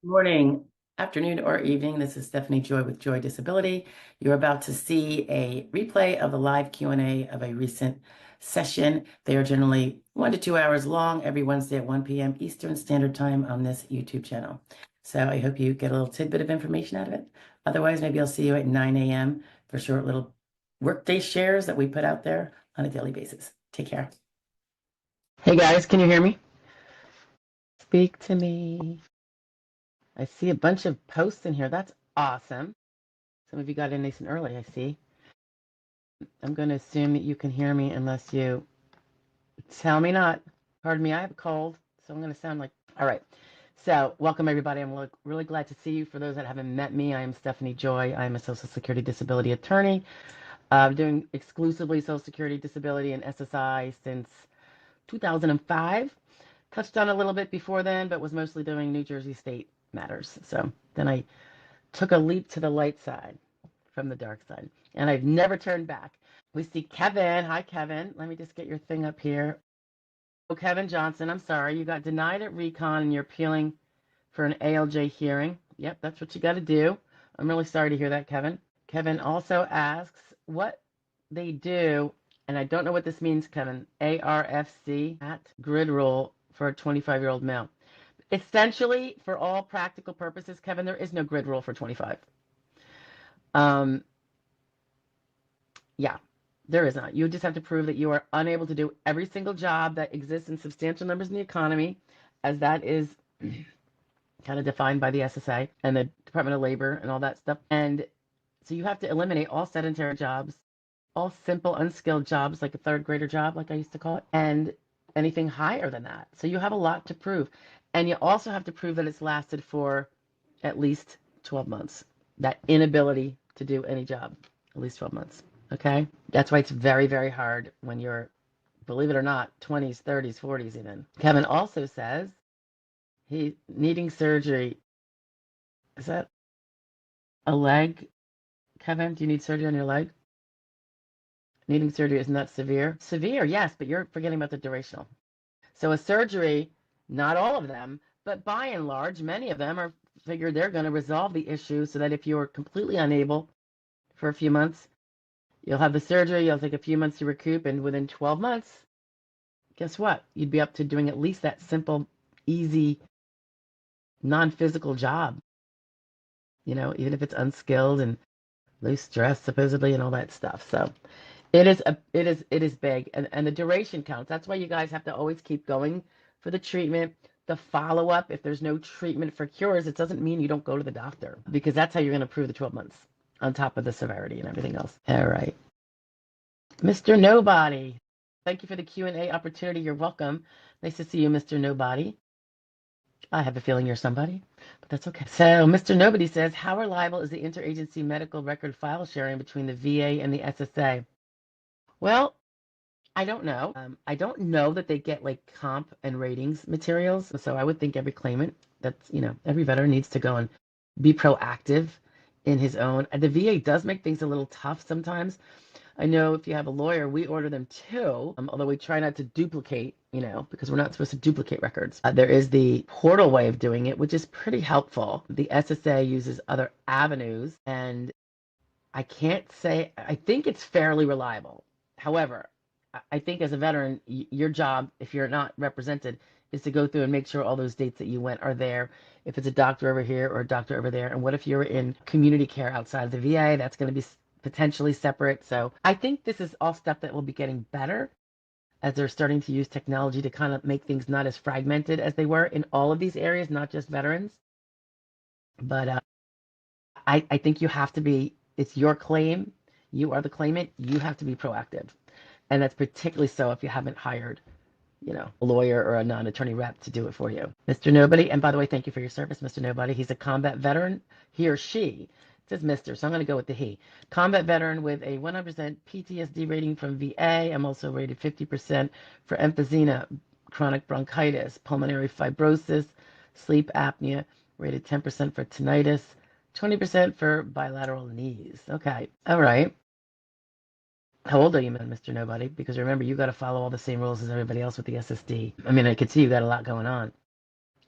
Morning, afternoon, or evening. This is Stephanie Joy with Joy Disability. You're about to see a replay of the live Q&A of a recent session. They are generally 1 to 2 hours long every Wednesday at 1 p.m. Eastern Standard Time on this YouTube channel. So I hope you get a little tidbit of information out of it. Otherwise, maybe I'll see you at 9 a.m. for short little workday shares that we put out there on a daily basis. Take care. Hey guys, can you hear me? Speak to me. I see a bunch of posts in here. That's awesome. Some of you got in nice and early, I see. I'm going to assume that you can hear me unless you tell me not. Pardon me, I have a cold, so I'm going to sound like... All right. So welcome, everybody. I'm really glad to see you. For those that haven't met me, I am Stephanie Joy. I'm a Social Security Disability attorney. I'm doing exclusively Social Security Disability and SSI since 2005. Touched on a little bit before then, but was mostly doing New Jersey state matters. So then I took a leap to the light side from the dark side, and I've never turned back. We see Kevin. Hi, Kevin. Let me just get your thing up here. Oh, Kevin Johnson, I'm sorry. You got denied at recon and you're appealing for an ALJ hearing. Yep, that's what you got to do. I'm really sorry to hear that, Kevin. Kevin also asks what they do, and I don't know what this means, Kevin, ARFC, at grid rule for a 25-year-old male. Essentially, for all practical purposes, Kevin, there is no grid rule for 25. Yeah, there is not. You just have to prove that you are unable to do every single job that exists in substantial numbers in the economy, as that is kind of defined by the SSA and the Department of Labor and all that stuff. And so you have to eliminate all sedentary jobs, all simple, unskilled jobs, like a third grader job, like I used to call it, and anything higher than that. So you have a lot to prove. And you also have to prove that it's lasted for at least 12 months. That inability to do any job, at least 12 months. Okay? That's why it's very, very hard when you're, believe it or not, 20s, 30s, 40s even. Kevin also says he's needing surgery. Is that a leg? Kevin, do you need surgery on your leg? Needing surgery is not severe. Severe, yes, but you're forgetting about the durational. So a surgery, not all of them, but by and large, many of them are figured they're going to resolve the issue so that if you're completely unable for a few months, you'll have the surgery, you'll take a few months to recoup, and within 12 months, guess what? You'd be up to doing at least that simple, easy, non-physical job, even if it's unskilled and low stress supposedly and all that stuff. So it is big, and the duration counts. That's why you guys have to always keep going for the treatment, the follow-up. If there's no treatment for cures, it doesn't mean you don't go to the doctor, because that's how you're going to prove the 12 months on top of the severity and everything else. All right. Mr. Nobody, thank you for the Q&A opportunity. You're welcome. Nice to see you, Mr. Nobody. I have a feeling you're somebody, but that's okay. So Mr. Nobody says, how reliable is the interagency medical record file sharing between the VA and the SSA? Well, I don't know. I don't know that they get like comp and ratings materials. So I would think every claimant, every veteran needs to go and be proactive in his own. The VA does make things a little tough sometimes. I know if you have a lawyer, we order them too, although we try not to duplicate, because we're not supposed to duplicate records. There is the portal way of doing it, which is pretty helpful. The SSA uses other avenues, and I can't say, I think it's fairly reliable. However, I think as a veteran, your job, if you're not represented, is to go through and make sure all those dates that you went are there. If it's a doctor over here or a doctor over there, and what if you're in community care outside of the VA? That's going to be potentially separate. So I think this is all stuff that will be getting better as they're starting to use technology to kind of make things not as fragmented as they were in all of these areas, not just veterans. But I think you have to be, it's your claim. You are the claimant. You have to be proactive. And that's particularly so if you haven't hired, a lawyer or a non-attorney rep to do it for you. Mr. Nobody, and by the way, thank you for your service, Mr. Nobody. He's a combat veteran, he or she. It says Mr., so I'm going to go with the he. Combat veteran with a 100% PTSD rating from VA. I'm also rated 50% for emphysema, chronic bronchitis, pulmonary fibrosis, sleep apnea, rated 10% for tinnitus, 20% for bilateral knees. Okay, all right. How old are you, Mr. Nobody? Because remember, you got to follow all the same rules as everybody else with the SSD. I mean, I could see you got a lot going on.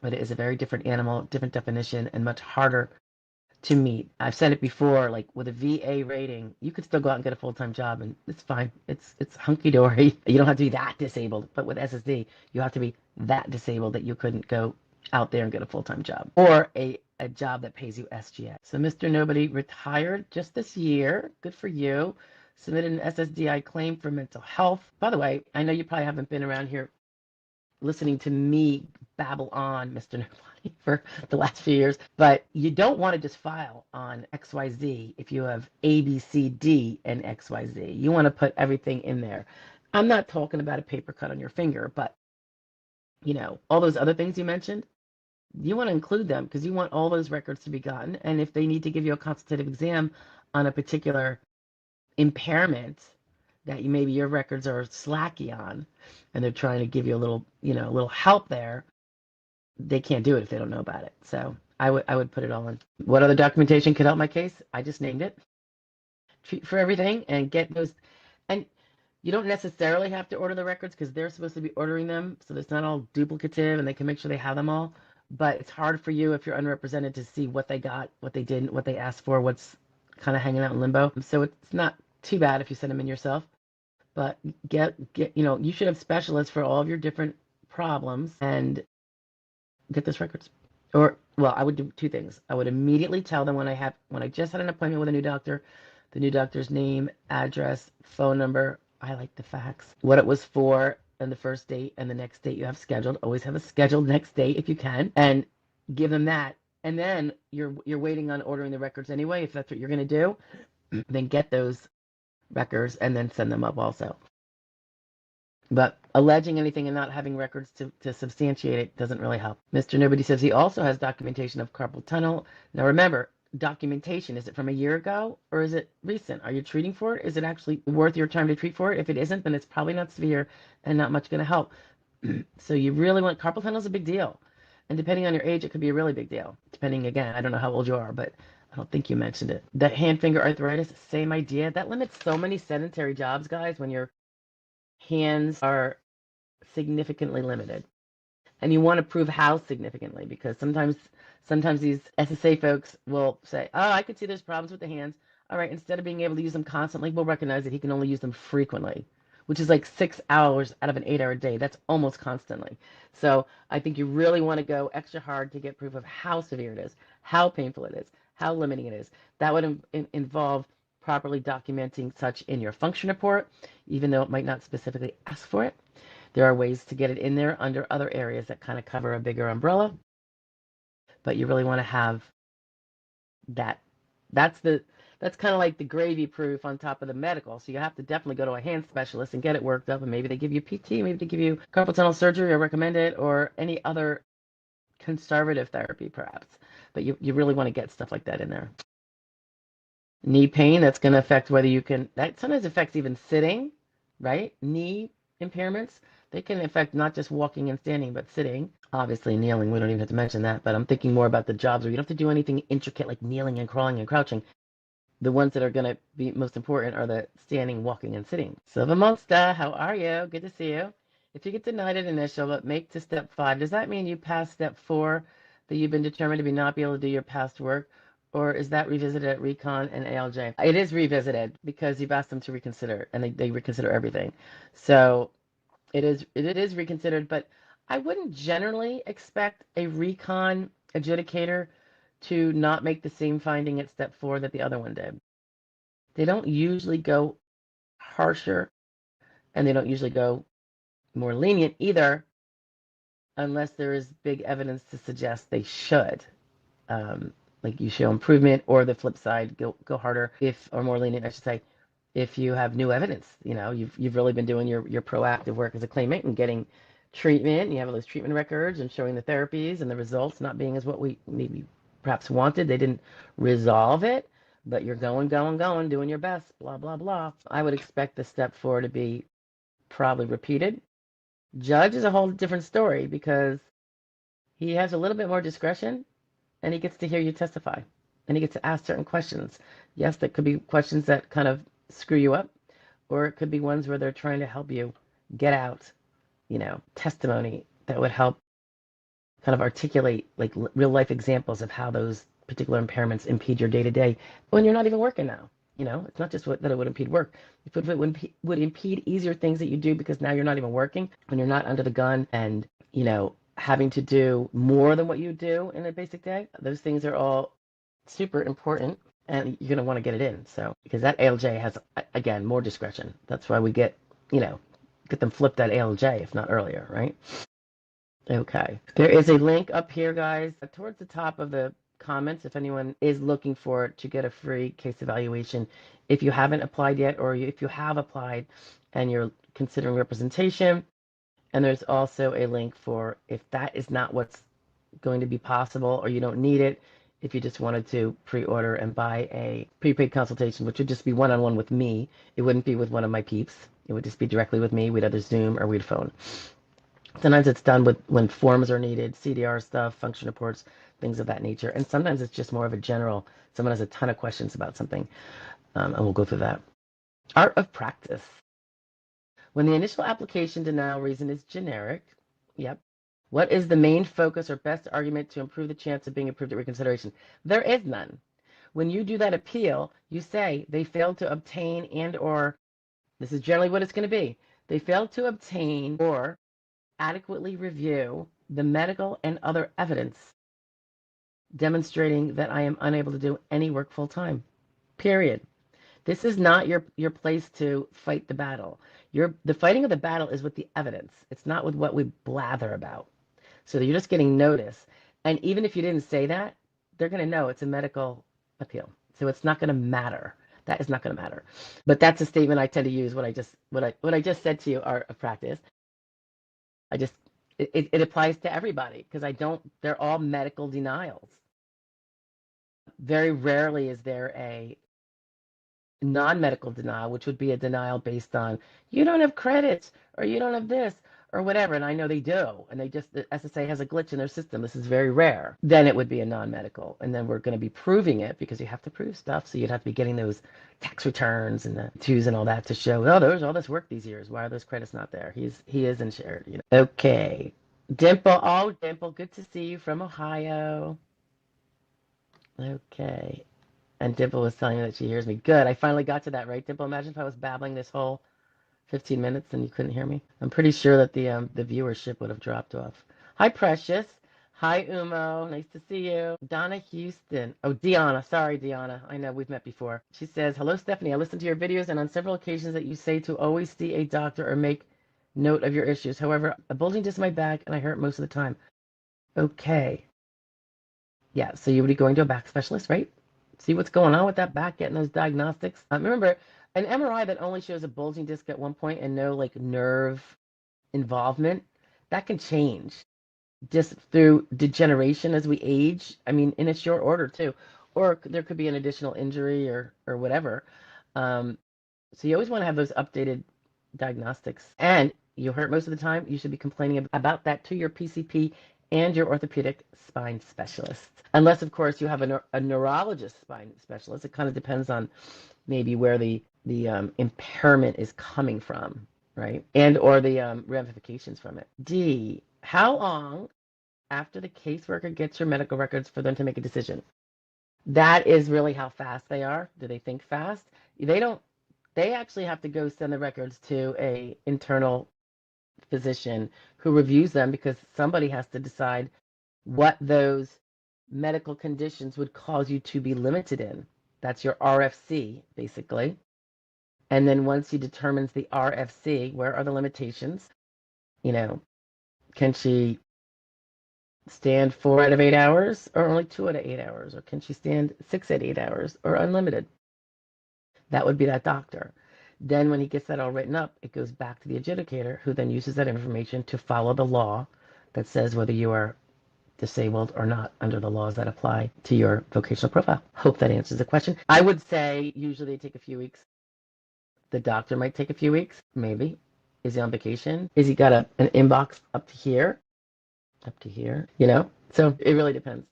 but it is a very different animal, different definition, and much harder to meet. I've said it before, like with a VA rating, you could still go out and get a full-time job and it's fine. It's hunky-dory. You don't have to be that disabled. But with SSD, you have to be that disabled that you couldn't go out there and get a full-time job or a job that pays you SGA. So Mr. Nobody retired just this year. Good for you. Submitted an SSDI claim for mental health. By the way, I know you probably haven't been around here listening to me babble on, Mr. Nobody, for the last few years, but you don't want to just file on XYZ if you have A, B, C, D, and XYZ. You want to put everything in there. I'm not talking about a paper cut on your finger, but all those other things you mentioned, you want to include them because you want all those records to be gotten. And if they need to give you a consultative exam on a particular impairment that maybe your records are slacky on and they're trying to give you a little help there, they can't do it if they don't know about it. So I would put it all in. What other documentation could help my case? I just named it. Treat for everything and get those. And you don't necessarily have to order the records because they're supposed to be ordering them, so it's not all duplicative and they can make sure they have them all. But it's hard for you if you're unrepresented to see what they got, what they didn't, what they asked for, what's kind of hanging out in limbo. So it's not too bad if you send them in yourself. But you should have specialists for all of your different problems and get those records. Or, well, I would do two things. I would immediately tell them when I just had an appointment with a new doctor, the new doctor's name, address, phone number. I like the fax. What it was for, and the first date and the next date you have scheduled. Always have a scheduled next date if you can, and give them that. And then you're waiting on ordering the records anyway. If that's what you're going to do, then get those records and then send them up also. But alleging anything and not having records to substantiate it doesn't really help. Mr. Nobody says he also has documentation of carpal tunnel. Now remember, documentation, is it from a year ago or is it recent? Are you treating for it? Is it actually worth your time to treat for it? If it isn't, then it's probably not severe and not much going to help. So you really want, carpal tunnel is a big deal. And depending on your age, it could be a really big deal. Depending, again, I don't know how old you are, but I don't think you mentioned it. The hand finger arthritis, same idea. That limits so many sedentary jobs, guys, when your hands are significantly limited. And you want to prove how significantly, because sometimes these SSA folks will say, oh, I could see there's problems with the hands. All right, instead of being able to use them constantly, we'll recognize that he can only use them frequently, which is like 6 hours out of an 8-hour day. That's almost constantly. So I think you really want to go extra hard to get proof of how severe it is, how painful it is, how limiting it is. That would involve properly documenting such in your function report, even though it might not specifically ask for it. There are ways to get it in there under other areas that kind of cover a bigger umbrella, but you really want to have that. That's kind of like the gravy proof on top of the medical. So you have to definitely go to a hand specialist and get it worked up, and maybe they give you PT, maybe they give you carpal tunnel surgery or recommend it, or any other conservative therapy perhaps. But you really want to get stuff like that in there. Knee pain, that's going to affect whether you can, that sometimes affects even sitting, right? Knee impairments, they can affect not just walking and standing, but sitting. Obviously, kneeling, we don't even have to mention that, but I'm thinking more about the jobs where you don't have to do anything intricate like kneeling and crawling and crouching. The ones that are going to be most important are the standing, walking, and sitting. Silver Monster, how are you? Good to see you. If you get denied at initial, but make to step 5, does that mean you pass step 4, that you've been determined to not be able to do your past work? Or is that revisited at Recon and ALJ? It is revisited because you've asked them to reconsider, and they reconsider everything. So it is reconsidered, but I wouldn't generally expect a Recon adjudicator to not make the same finding at step 4 that the other one did. They don't usually go harsher, and they don't usually go more lenient either, unless there is big evidence to suggest they should. Like you show improvement, or the flip side, go harder, or more lenient, I should say, if you have new evidence. You've really been doing your proactive work as a claimant and getting treatment, and you have all those treatment records and showing the therapies and the results not being as what we maybe perhaps wanted. They didn't resolve it, but you're going, doing your best, blah, blah, blah. I would expect the step 4 to be probably repeated. Judge is a whole different story because he has a little bit more discretion, and he gets to hear you testify, and he gets to ask certain questions. Yes, that could be questions that kind of screw you up, or it could be ones where they're trying to help you get out, testimony that would help kind of articulate like real life examples of how those particular impairments impede your day to day when you're not even working now. You know, it's not just that it would impede work. It would impede easier things that you do because now you're not even working, when you're not under the gun and, you know, having to do more than what you do in a basic day. Those things are all super important and you're going to want to get it in. So, because that ALJ has, again, more discretion. That's why we get, you know, get them flipped at ALJ, if not earlier, right? Okay. There is a link up here, guys, towards the top of the comments if anyone is looking for it to get a free case evaluation. If you haven't applied yet, or if you have applied and you're considering representation. And there's also a link for if that is not what's going to be possible or you don't need it, if you just wanted to pre-order and buy a prepaid consultation, which would just be one-on-one with me. It wouldn't be with one of my peeps. It would just be directly with me. We'd either Zoom or we'd phone. Sometimes it's done with when forms are needed, CDR stuff, function reports, things of that nature. And sometimes it's just more of a general, someone has a ton of questions about something, and we'll go through that. Art of practice. When the initial application denial reason is generic, yep. What is the main focus or best argument to improve the chance of being approved at reconsideration? There is none. When you do that appeal, you say they failed to obtain and or, this is generally what it's going to be, they failed to obtain or adequately review the medical and other evidence demonstrating that I am unable to do any work full time. Period. This is not your place to fight the battle. The fighting of the battle is with the evidence. It's not with what we blather about. So you're just getting notice. And even if you didn't say that, they're going to know it's a medical appeal. So it's not going to matter. That is not going to matter. But that's a statement I tend to use when I just said to you, art of practice. It applies to everybody because they're all medical denials. Very rarely is there a non-medical denial, which would be a denial based on you don't have credits or you don't have this or whatever. And I know they do. And the SSA has a glitch in their system. This is very rare. Then it would be a non-medical. And then we're going to be proving it because you have to prove stuff. So you'd have to be getting those tax returns and the twos and all that to show, oh, there's all this work these years. Why are those credits not there? He is insured, you know. Okay. Dimple. Oh, Dimple, good to see you from Ohio. Okay. And Dimple was telling me that she hears me. Good. I finally got to that, right, Dimple? Imagine if I was babbling this whole 15 minutes and you couldn't hear me. I'm pretty sure that the viewership would have dropped off. Hi, Precious. Hi, Umo. Nice to see you. Donna Houston. Oh, Deanna. Sorry, Deanna. I know we've met before. She says, hello, Stephanie. I listened to your videos and on several occasions that you say to always see a doctor or make note of your issues. However, a bulging disc in my back and I hurt most of the time. Okay. Yeah, so you would be going to a back specialist, right? See what's going on with that back, getting those diagnostics. Remember, an MRI that only shows a bulging disc at one point and no like nerve involvement, that can change just through degeneration as we age. I mean, in a short order too, or there could be an additional injury or whatever. So you always want to have those updated diagnostics. And you hurt most of the time, you should be complaining about that to your PCP and your orthopedic spine specialist. Unless, of course, you have a neurologist spine specialist. It kind of depends on maybe where the impairment is coming from, right? And or the ramifications from it. D, how long after the caseworker gets your medical records for them to make a decision? That is really how fast they are. Do they think fast? They don't. They actually have to go send the records to a internal physician who reviews them because somebody has to decide what those medical conditions would cause you to be limited in. That's your RFC, basically. And then once he determines the RFC, where are the limitations? You know, can she stand 4 out of 8 hours or only 2 out of 8 hours? Or can she stand 6 out of 8 hours or unlimited? That would be that doctor. Then when he gets that all written up, it goes back to the adjudicator who then uses that information to follow the law that says whether you are disabled or not under the laws that apply to your vocational profile. Hope that answers the question. I would say usually they take a few weeks. The doctor might take a few weeks, maybe. Is he on vacation? Is he got an inbox up to here? Up to here, you know? So it really depends.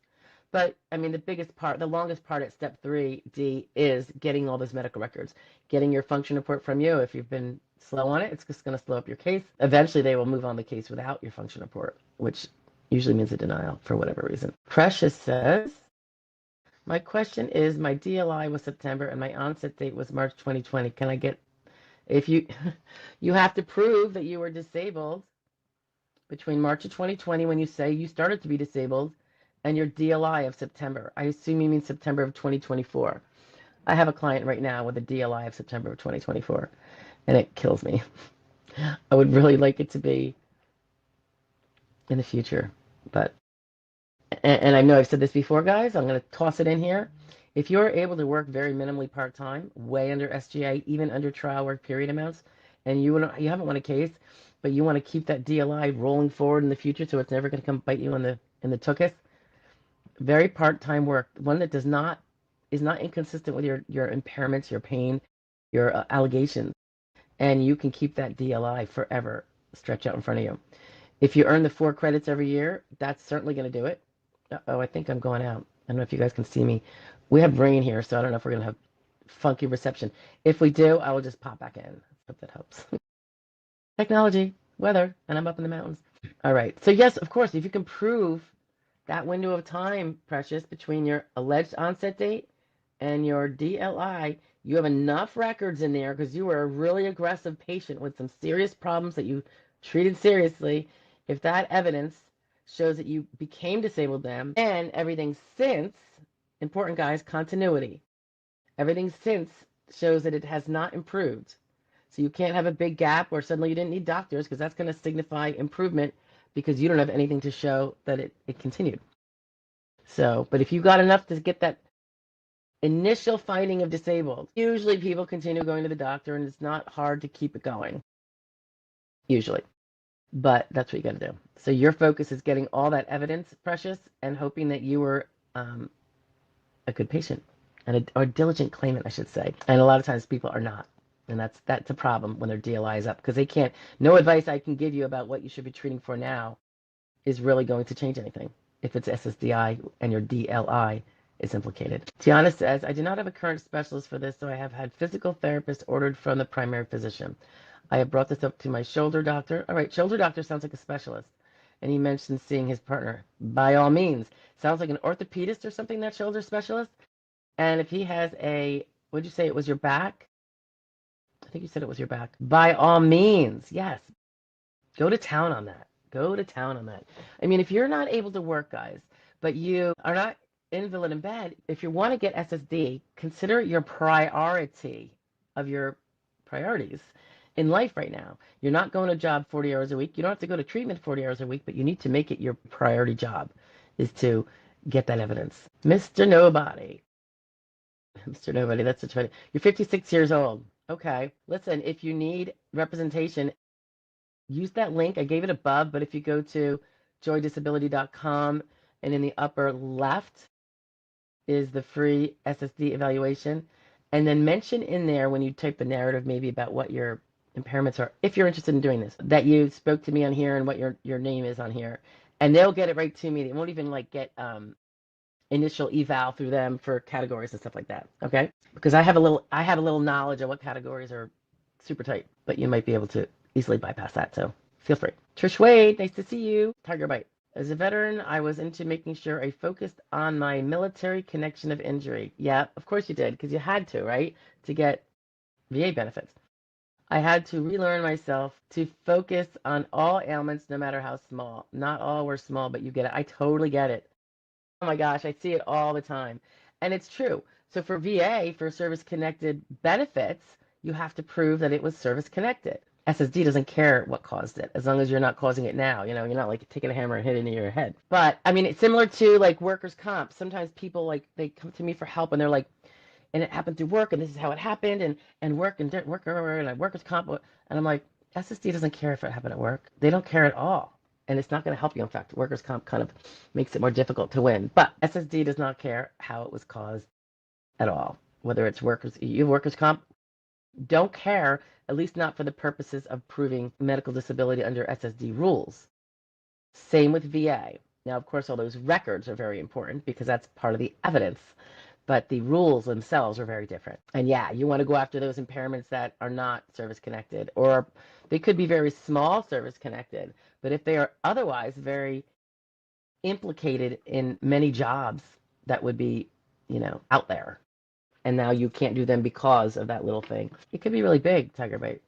But I mean, the longest part at step 3D is getting all those medical records, getting your function report from you. If you've been slow on it, it's just going to slow up your case. Eventually, they will move on the case without your function report, which Usually means a denial for whatever reason. Precious says, my question is, my DLI was September and my onset date was March 2020. Can I get, if you, you have to prove that you were disabled between March of 2020 when you say you started to be disabled and your DLI of September. I assume you mean September of 2024. I have a client right now with a DLI of September of 2024, and it kills me. I would really like it to be in the future, but, and I know I've said this before, guys, I'm going to toss it in here. If you're able to work very minimally part-time, way under SGA, even under trial work period amounts, and you haven't won a case, but you want to keep that DLI rolling forward in the future so it's never going to come bite you in the tuchus, very part-time work, one that is not inconsistent with your impairments, your pain, your allegations, and you can keep that DLI forever stretch out in front of you. If you earn the 4 credits every year, that's certainly going to do it. Uh-oh, I think I'm going out. I don't know if you guys can see me. We have rain here, so I don't know if we're going to have funky reception. If we do, I will just pop back in. Hope that helps. Technology, weather, and I'm up in the mountains. All right. So yes, of course, if you can prove that window of time, Precious, between your alleged onset date and your DLI, you have enough records in there because you were a really aggressive patient with some serious problems that you treated seriously. If that evidence shows that you became disabled then, and everything since, important guys, continuity, everything since shows that it has not improved. So you can't have a big gap where suddenly you didn't need doctors because that's going to signify improvement because you don't have anything to show that it continued. So, but if you got enough to get that initial finding of disabled, usually people continue going to the doctor and it's not hard to keep it going, usually. But that's what you got to do. So your focus is getting all that evidence, Precious, and hoping that you were a good patient and or a diligent claimant, I should say. And a lot of times people are not. And that's a problem when their DLI is up because they can't, no advice I can give you about what you should be treating for now is really going to change anything if it's SSDI and your DLI is implicated. Tiana says, I do not have a current specialist for this, so I have had physical therapist ordered from the primary physician. I have brought this up to my shoulder doctor. All right, shoulder doctor sounds like a specialist. And he mentioned seeing his partner. By all means. Sounds like an orthopedist or something, that shoulder specialist. And if he has a, would you say it was your back? I think you said it was your back. By all means, yes. Go to town on that. Go to town on that. I mean, if you're not able to work, guys, but you are not invalid in bed, if you want to get SSD, consider it your priority of your priorities in life right now. You're not going to job 40 hours a week. You don't have to go to treatment 40 hours a week, but you need to make it your priority job is to get that evidence. Mr. Nobody. Mr. Nobody, that's such funny. You're 56 years old. Okay. Listen, if you need representation, use that link. I gave it above, but if you go to joydisability.com and in the upper left is the free SSD evaluation. And then mention in there when you type the narrative maybe about what your impairments are, if you're interested in doing this, that you spoke to me on here and what your name is on here. And they'll get it right to me. They won't even like get initial eval through them for categories and stuff like that. Okay? Because I have a little knowledge of what categories are super tight, but you might be able to easily bypass that. So feel free. Trish Wade, nice to see you. Tiger Bite. As a veteran, I was into making sure I focused on my military connection of injury. Yeah, of course you did, because you had to, right? To get VA benefits. I had to relearn myself to focus on all ailments, no matter how small. Not all were small, but you get it. I totally get it. Oh my gosh, I see it all the time. And it's true. So for VA, for service-connected benefits, you have to prove that it was service-connected. SSD doesn't care what caused it, as long as you're not causing it now. You know, you're not like taking a hammer and hitting it in your head. But I mean, it's similar to like workers' comp. Sometimes people like they come to me for help and they're like, and it happened through work, and this is how it happened, and work and workers' comp, and I'm like, SSD doesn't care if it happened at work. They don't care at all. And it's not going to help you. In fact, workers' comp kind of makes it more difficult to win. But SSD does not care how it was caused at all. Whether it's workers' comp, don't care, at least not for the purposes of proving medical disability under SSD rules. Same with VA. Now, of course, all those records are very important because that's part of the evidence. But the rules themselves are very different. And yeah, you want to go after those impairments that are not service-connected, or they could be very small service-connected. But if they are otherwise very implicated in many jobs that would be, out there. And now you can't do them because of that little thing. It could be really big, Tiger Bite.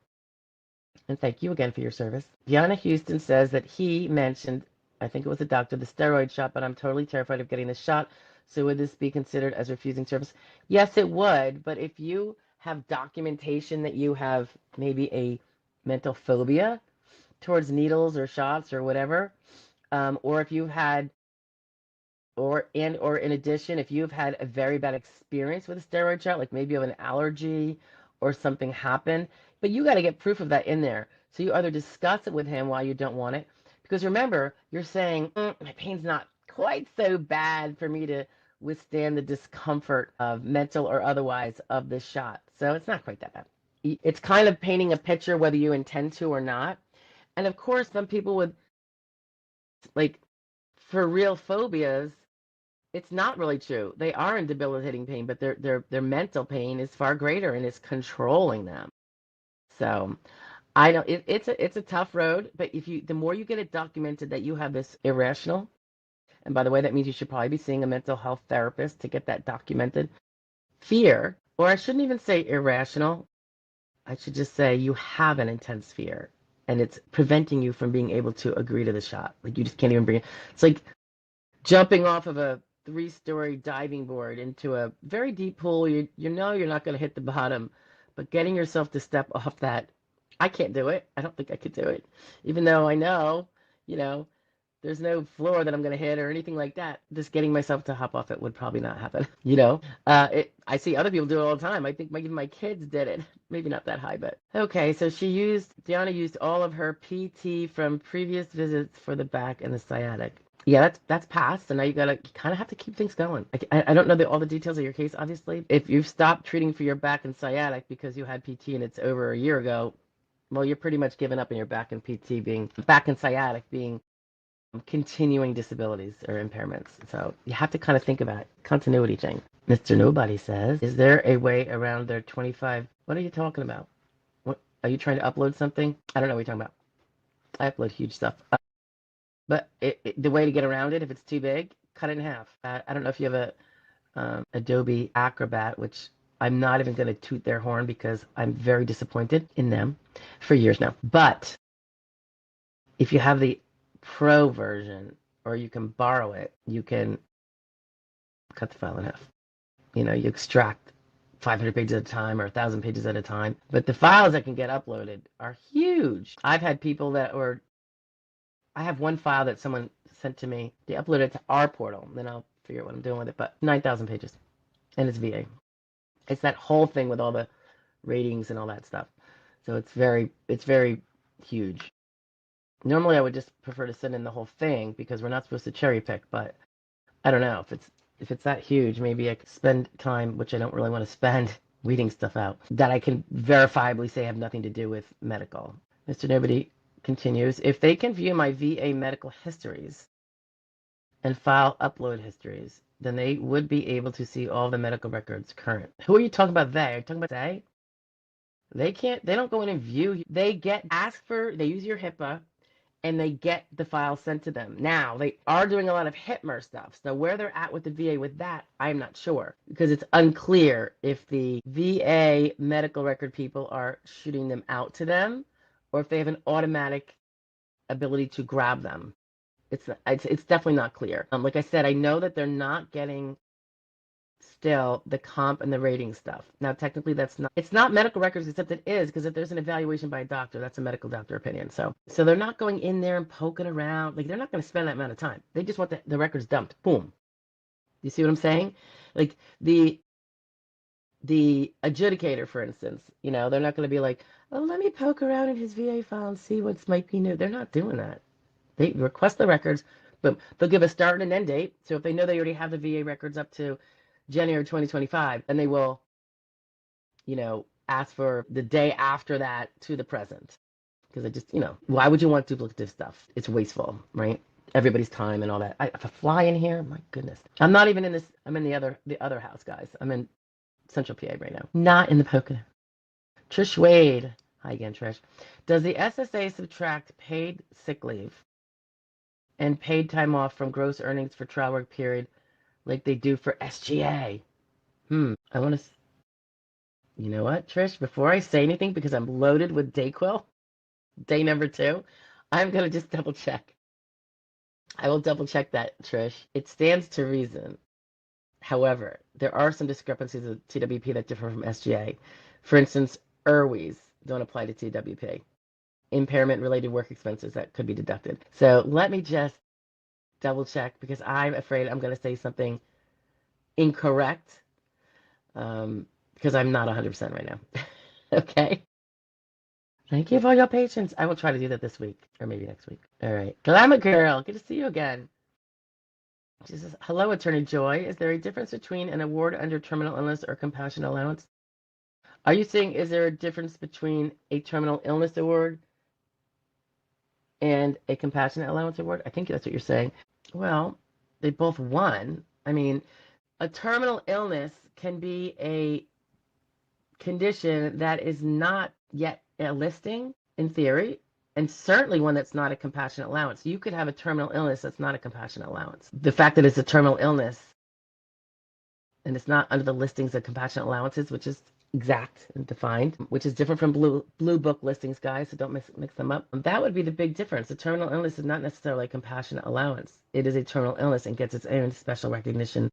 And thank you again for your service. Deanna Houston says that he mentioned, I think it was a doctor, the steroid shot, but I'm totally terrified of getting the shot. So would this be considered as refusing service? Yes, it would. But if you have documentation that you have maybe a mental phobia towards needles or shots or whatever, or if you've had or in addition, if you've had a very bad experience with a steroid shot, like maybe you have an allergy or something happened, but you got to get proof of that in there. So you either discuss it with him why you don't want it, because remember, you're saying, my pain's not quite so bad for me to withstand the discomfort of mental or otherwise of this shot. So it's not quite that bad. It's kind of painting a picture whether you intend to or not. And of course, some people would, like, for real phobias, it's not really true. They are in debilitating pain, but their mental pain is far greater and it's controlling them. So I know it's a tough road, but the more you get it documented that you have this irrational, and by the way, that means you should probably be seeing a mental health therapist to get that documented fear, or I shouldn't even say irrational. I should just say you have an intense fear, and it's preventing you from being able to agree to the shot. Like you just can't even bring it. It's like jumping off of a 3-story diving board into a very deep pool. You know you're not going to hit the bottom, but getting yourself to step off that, I can't do it. I don't think I could do it, even though I know, you know, there's no floor that I'm going to hit or anything like that. Just getting myself to hop off it would probably not happen. I see other people do it all the time. I think even my kids did it. Maybe not that high, but okay. So Deanna used all of her PT from previous visits for the back and the sciatic. Yeah, that's past, and now you kind of have to keep things going. I don't know all the details of your case, obviously. If you've stopped treating for your back and sciatic because you had PT and it's over a year ago, well, you're pretty much given up in your back and sciatic being continuing disabilities or impairments. So you have to kind of think about it. Continuity thing. Mr. Nobody says, is there a way around their 25? What are you talking about? What are you trying to upload something? I don't know what you're talking about. I upload huge stuff. But the way to get around it, if it's too big, cut it in half. I don't know if you have a Adobe Acrobat, which I'm not even going to toot their horn because I'm very disappointed in them for years now. But if you have the Pro version, or you can borrow it, you can cut the file in half. You extract 500 pages at a time or 1,000 pages at a time. But the files that can get uploaded are huge. I've had people I have one file that someone sent to me. They uploaded it to our portal. Then I'll figure out what I'm doing with it. But 9,000 pages. And it's VA. It's that whole thing with all the ratings and all that stuff. So it's very huge. Normally I would just prefer to send in the whole thing because we're not supposed to cherry pick, but I don't know if it's that huge, maybe I could spend time, which I don't really want to spend, weeding stuff out that I can verifiably say have nothing to do with medical. Mr. Nobody continues, if they can view my VA medical histories and file upload histories, then they would be able to see all the medical records current. Who are you talking about they? Are you talking about they? They don't go in and view. They use your HIPAA and they get the file sent to them. Now, they are doing a lot of HIPMR stuff. So where they're at with the VA with that, I'm not sure because it's unclear if the VA medical record people are shooting them out to them or if they have an automatic ability to grab them. It's definitely not clear. Like I said, I know that they're not getting still the comp and the rating stuff. Now, technically, it's not medical records, except it is, because if there's an evaluation by a doctor, that's a medical doctor opinion. So they're not going in there and poking around. Like, they're not going to spend that amount of time. They just want the records dumped. Boom. You see what I'm saying? Like, the adjudicator, for instance, they're not going to be like, oh, let me poke around in his VA file and see what might be new. They're not doing that. They request the records, but they'll give a start and an end date. So if they know they already have the VA records up to January 2025, and they will, ask for the day after that to the present. Because why would you want duplicative stuff? It's wasteful, right? Everybody's time and all that. If a fly in here, my goodness. I'm not even in this. I'm in the other house, guys. I'm in Central PA right now. Not in the Pocono. Trish Wade. Hi again, Trish. Does the SSA subtract paid sick leave and paid time off from gross earnings for trial work period like they do for SGA. I want to, you know what, Trish, before I say anything, because I'm loaded with Dayquil, day number 2, I'm going to just double check. I will double check that, Trish. It stands to reason. However, there are some discrepancies with TWP that differ from SGA. For instance, IRWs don't apply to TWP. Impairment-related work expenses that could be deducted. So let me just double check because I'm afraid I'm going to say something incorrect because I'm not 100% right now. Okay? Thank you for your patience. I will try to do that this week or maybe next week. All right. Glamour Girl, good to see you again. She says, hello, Attorney Joy. Is there a difference between an award under terminal illness or compassion allowance? Are you saying, is there a difference between a terminal illness award and a compassionate allowance award? I think that's what you're saying. Well, they both won. I mean, a terminal illness can be a condition that is not yet a listing in theory, and certainly one that's not a compassionate allowance. You could have a terminal illness that's not a compassionate allowance. The fact that it's a terminal illness and it's not under the listings of compassionate allowances, which is exact and defined, which is different from blue book listings, guys, so don't mix them up. That would be the big difference. A terminal illness is not necessarily a compassionate allowance. It is a terminal illness and gets its own special recognition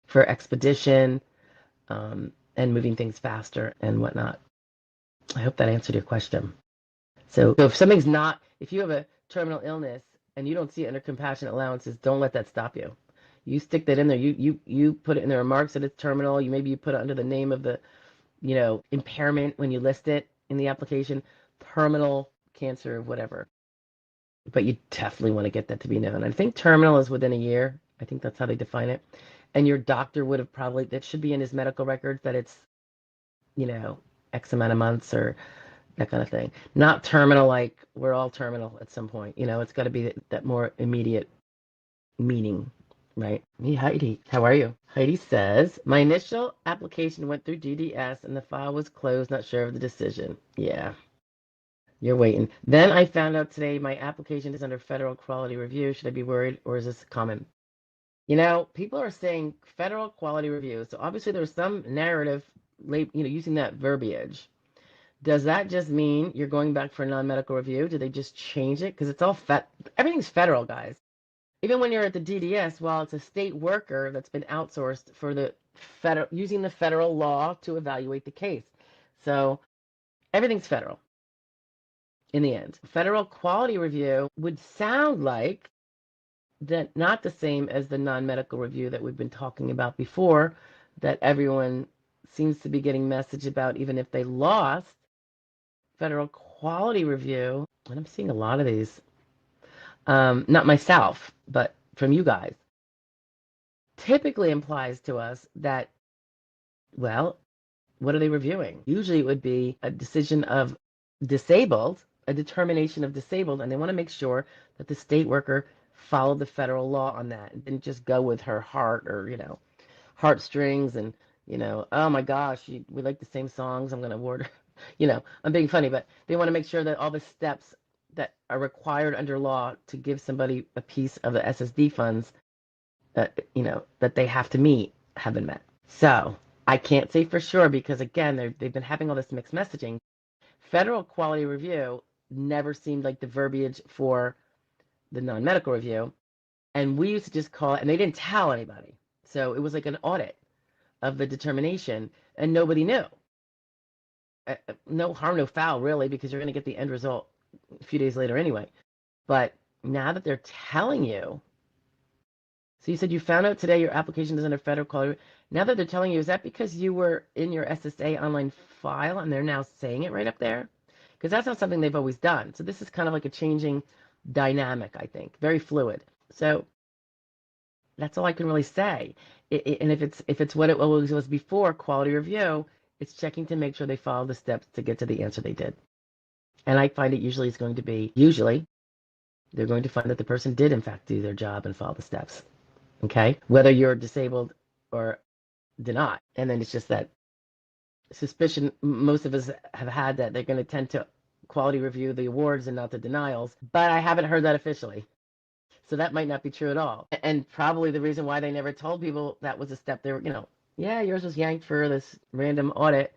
for expedition and moving things faster and whatnot. I hope that answered your question. So if something's not, if you have a terminal illness and you don't see it under compassionate allowances, don't let that stop you. You stick that in there. You put it in the remarks that it's terminal. Maybe you put it under the name of the, impairment when you list it in the application, terminal cancer, whatever. But you definitely want to get that to be known. I think terminal is within a year. I think that's how they define it. And your doctor would have probably, that should be in his medical records that it's, X amount of months or that kind of thing. Not terminal like we're all terminal at some point. It's got to be that more immediate meaning, right? Hey, Heidi, how are you? Heidi says, my initial application went through DDS and the file was closed, not sure of the decision. Yeah, you're waiting. Then I found out today my application is under federal quality review. Should I be worried or is this common? People are saying federal quality review. So obviously there's some narrative, using that verbiage. Does that just mean you're going back for a non-medical review? Do they just change it? Because it's all everything's federal, guys. Even when you're at the DDS, while it's a state worker that's been outsourced for the federal, using the federal law to evaluate the case. So everything's federal in the end. Federal quality review would sound like that not the same as the non-medical review that we've been talking about before, that everyone seems to be getting message about, even if they lost. Federal quality review, and I'm seeing a lot of these, not myself, but from you guys, typically implies to us that, well, what are they reviewing? Usually it would be a decision of disabled, a determination of disabled, and they want to make sure that the state worker followed the federal law on that and didn't just go with her heart or, heartstrings and, oh my gosh, we like the same songs, I'm going to award her. I'm being funny, but they want to make sure that all the steps that are required under law to give somebody a piece of the SSD funds, that they have to meet have been met. So I can't say for sure because, again, they've been having all this mixed messaging. Federal quality review never seemed like the verbiage for the non-medical review. And we used to just call it, and they didn't tell anybody. So it was like an audit of the determination, and nobody knew. No harm, no foul, really, because you're going to get the end result a few days later anyway. But now that they're telling you, so you said you found out today your application is under federal quality. Now that they're telling you, is that because you were in your SSA online file and they're now saying it right up there? Because that's not something they've always done. So this is kind of like a changing dynamic, I think, very fluid. So that's all I can really say. And if it's what it was before, quality review, it's checking to make sure they follow the steps to get to the answer they did. And I find it usually is going to be, they're going to find that the person did, in fact, do their job and follow the steps. Okay? Whether you're disabled or not. And then it's just that suspicion most of us have had that they're going to tend to quality review the awards and not the denials. But I haven't heard that officially. So that might not be true at all. And probably the reason why they never told people that was a step they were, yeah, yours was yanked for this random audit.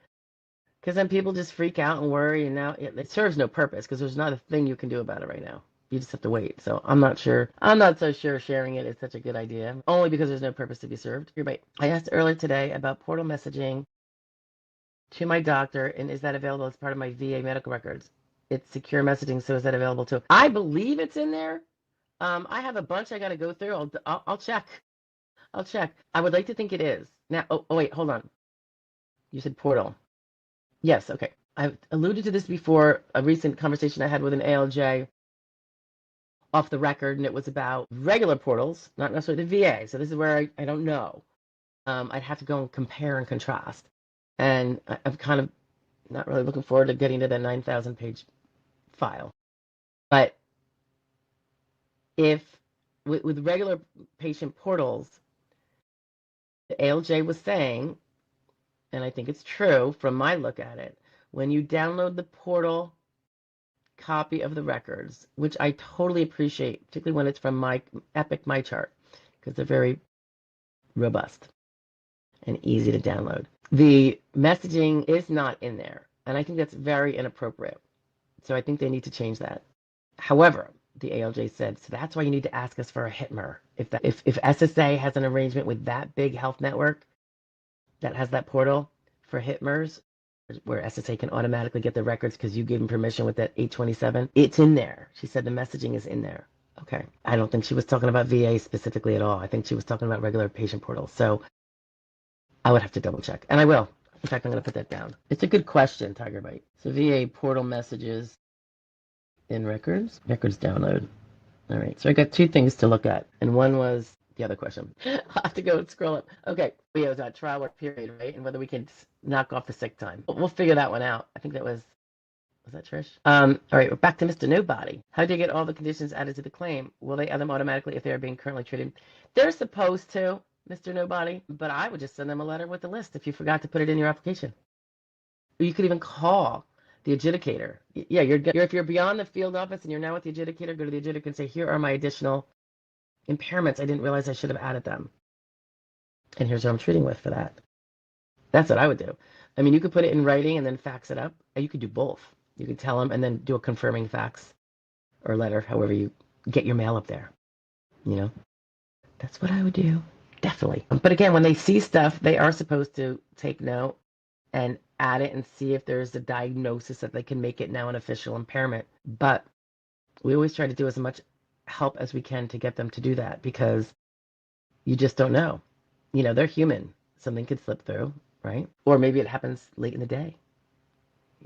Because then people just freak out and worry, and now it serves no purpose because there's not a thing you can do about it right now. You just have to wait. So I'm not sure. I'm not so sure sharing it is such a good idea, only because there's no purpose to be served. You're right. I asked earlier today about portal messaging to my doctor, and is that available as part of my VA medical records? It's secure messaging, so is that available too? I believe it's in there. I have a bunch I got to go through. I'll check. I'll check. I would like to think it is. Now, wait, hold on. You said portal. Yes, okay. I've alluded to this before, a recent conversation I had with an ALJ off the record, and it was about regular portals, not necessarily the VA. So this is where I don't know. I'd have to go and compare and contrast. And I'm kind of not really looking forward to getting to the 9,000 page file. But if with regular patient portals, the ALJ was saying, and I think it's true from my look at it, when you download the portal copy of the records, which I totally appreciate, particularly when it's from my Epic MyChart, because they're very robust and easy to download. The messaging is not in there, and I think that's very inappropriate. So I think they need to change that. However, the ALJ said, so that's why you need to ask us for a HITMER. If SSA has an arrangement with that big health network that has that portal for HITMERs, where SSA can automatically get the records because you gave them permission with that 827, it's in there. She said the messaging is in there. Okay. I don't think she was talking about VA specifically at all. I think she was talking about regular patient portals. So I would have to double check. And I will. In fact, I'm going to put that down. It's a good question, Tiger Bite. So VA portal messages in records. Records download. All right. So I got two things to look at. And one was the other question. I'll have to go and scroll up. Okay. It was that trial work period, right? And whether we can knock off the sick time. We'll figure that one out. I think that was that Trish? All right, we're back to Mr. Nobody. How do you get all the conditions added to the claim? Will they add them automatically if they are being currently treated? They're supposed to, Mr. Nobody, but I would just send them a letter with the list if you forgot to put it in your application. Or you could even call the adjudicator. Yeah, if you're beyond the field office and you're now with the adjudicator, go to the adjudicator and say, here are my additional impairments. I didn't realize I should have added them. And here's who I'm treating with for that. That's what I would do. I mean, you could put it in writing and then fax it up. You could do both. You could tell them and then do a confirming fax or letter, however you get your mail up there. That's what I would do. Definitely. But again, when they see stuff, they are supposed to take note and add it and see if there's a diagnosis that they can make it now an official impairment. But we always try to do as much help as we can to get them to do that because you just don't know. They're human. Something could slip through, right? Or maybe it happens late in the day.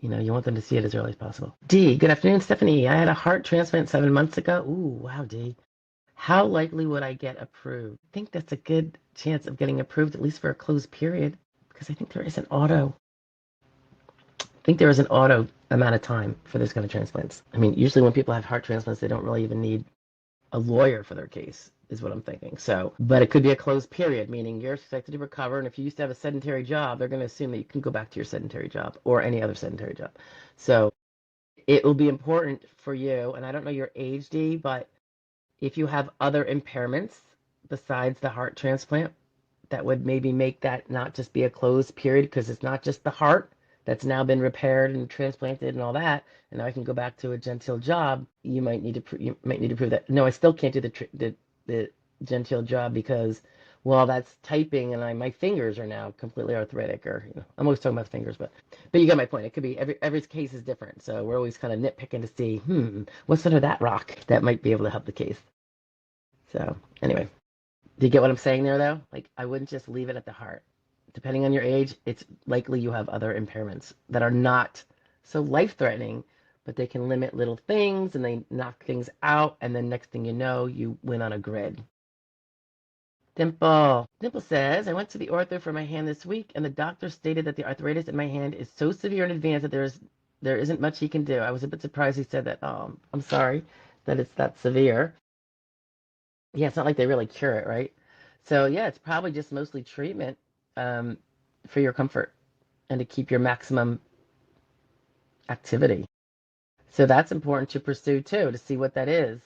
You want them to see it as early as possible. D, good afternoon, Stephanie. I had a heart transplant 7 months ago. Ooh, wow, D. How likely would I get approved? I think that's a good chance of getting approved, at least for a closed period, because I think there is an auto. I think there is an auto amount of time for this kind of transplants. I mean, usually when people have heart transplants, they don't really even need a lawyer for their case, is what I'm thinking. So, but it could be a closed period, meaning you're expected to recover. And if you used to have a sedentary job, they're going to assume that you can go back to your sedentary job or any other sedentary job. So it will be important for you. And I don't know your age, D, but if you have other impairments besides the heart transplant, that would maybe make that not just be a closed period because it's not just the heart that's now been repaired and transplanted and all that, and now I can go back to a genteel job. You might need to prove that. No, I still can't do the genteel job because, well, that's typing, and my fingers are now completely arthritic. Or I'm always talking about fingers, but you get my point. It could be every case is different, so we're always kind of nitpicking to see, what's under that rock that might be able to help the case. So anyway, do you get what I'm saying there, though? Like, I wouldn't just leave it at the heart. Depending on your age, it's likely you have other impairments that are not so life-threatening, but they can limit little things and they knock things out, and then next thing you know, you win on a grid. Dimple says, I went to the ortho for my hand this week, and the doctor stated that the arthritis in my hand is so severe in advance that there isn't much he can do. I was a bit surprised he said that. Oh, I'm sorry that it's that severe. Yeah, it's not like they really cure it, right? So yeah, it's probably just mostly treatment for your comfort and to keep your maximum activity. So that's important to pursue too, to see what that is.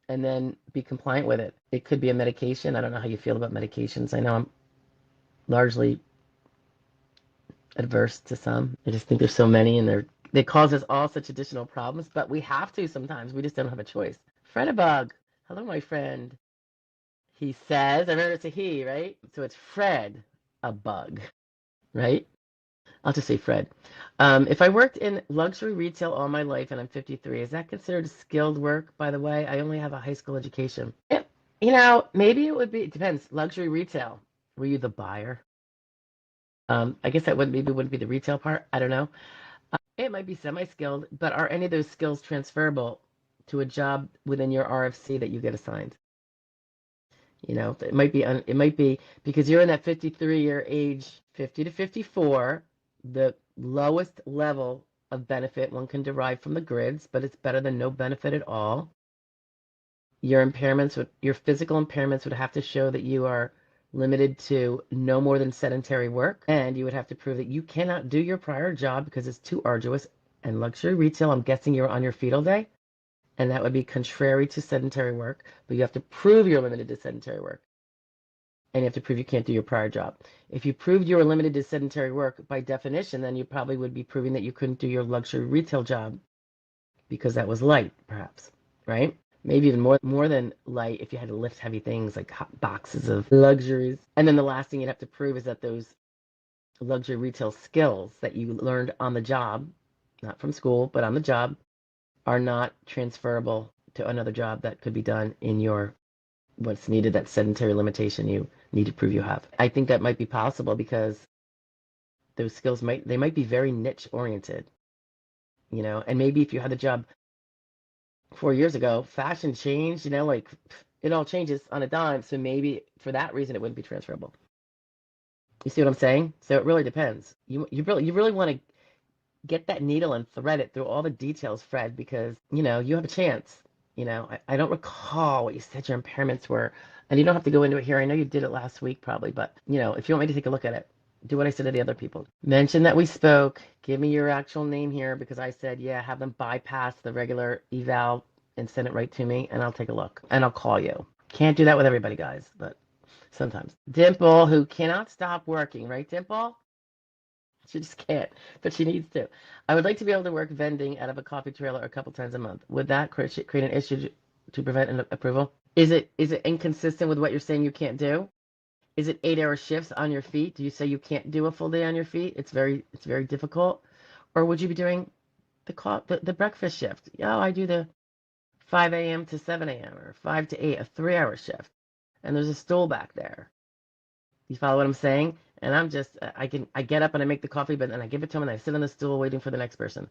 and then be compliant with it. It could be a medication. I don't know how you feel about medications. I know I'm largely adverse to some. I just think there's so many and they cause us all such additional problems, but we have to sometimes. We just don't have a choice. Fredabug. Hello, my friend. He says, I remember it's a he, right? So it's Fred, a bug, right? I'll just say Fred. If I worked in luxury retail all my life and I'm 53, is that considered skilled work, by the way? I only have a high school education. Maybe it would be, it depends. Luxury retail. Were you the buyer? I guess that wouldn't be the retail part. I don't know. It might be semi-skilled, but are any of those skills transferable to a job within your RFC that you get assigned? It might be because you're in that 53-year age, 50 to 54, the lowest level of benefit one can derive from the grids, but it's better than no benefit at all. Your physical impairments would have to show that you are limited to no more than sedentary work, and you would have to prove that you cannot do your prior job because it's too arduous. And luxury retail, I'm guessing you're on your feet all day, and that would be contrary to sedentary work, but you have to prove you're limited to sedentary work. And you have to prove you can't do your prior job. If you proved you were limited to sedentary work, by definition, then you probably would be proving that you couldn't do your luxury retail job because that was light, perhaps, right? Maybe even more than light if you had to lift heavy things like hot boxes of luxuries. And then the last thing you'd have to prove is that those luxury retail skills that you learned on the job, not from school, but on the job, are not transferable to another job that could be done in your what's needed, that sedentary limitation you need to prove you have. I think that might be possible because those skills might be very niche oriented, and maybe if you had the job 4 years ago, fashion changed, like it all changes on a dime. So maybe for that reason, it wouldn't be transferable. You see what I'm saying? So it really depends. You really want to get that needle and thread it through all the details, Fred, because you have a chance. I don't recall what you said your impairments were, and you don't have to go into it here. I know you did it last week probably, but if you want me to take a look at it, do what I said to the other people. Mention that we spoke. Give me your actual name here because I said, yeah, have them bypass the regular eval and send it right to me, and I'll take a look, and I'll call you. Can't do that with everybody, guys, but sometimes. Dimple, who cannot stop working, right, Dimple? She just can't, but she needs to. I would like to be able to work vending out of a coffee trailer a couple times a month. Would that create an issue to prevent an approval? Is it inconsistent with what you're saying you can't do? Is it 8-hour shifts on your feet? Do you say you can't do a full day on your feet? It's very difficult. Or would you be doing the breakfast shift? Yeah, I do the 5 a.m. to 7 a.m. or 5 to 8, a 3-hour shift. And there's a stool back there. You follow what I'm saying? And I get up and I make the coffee, but then I give it to them and I sit on the stool waiting for the next person.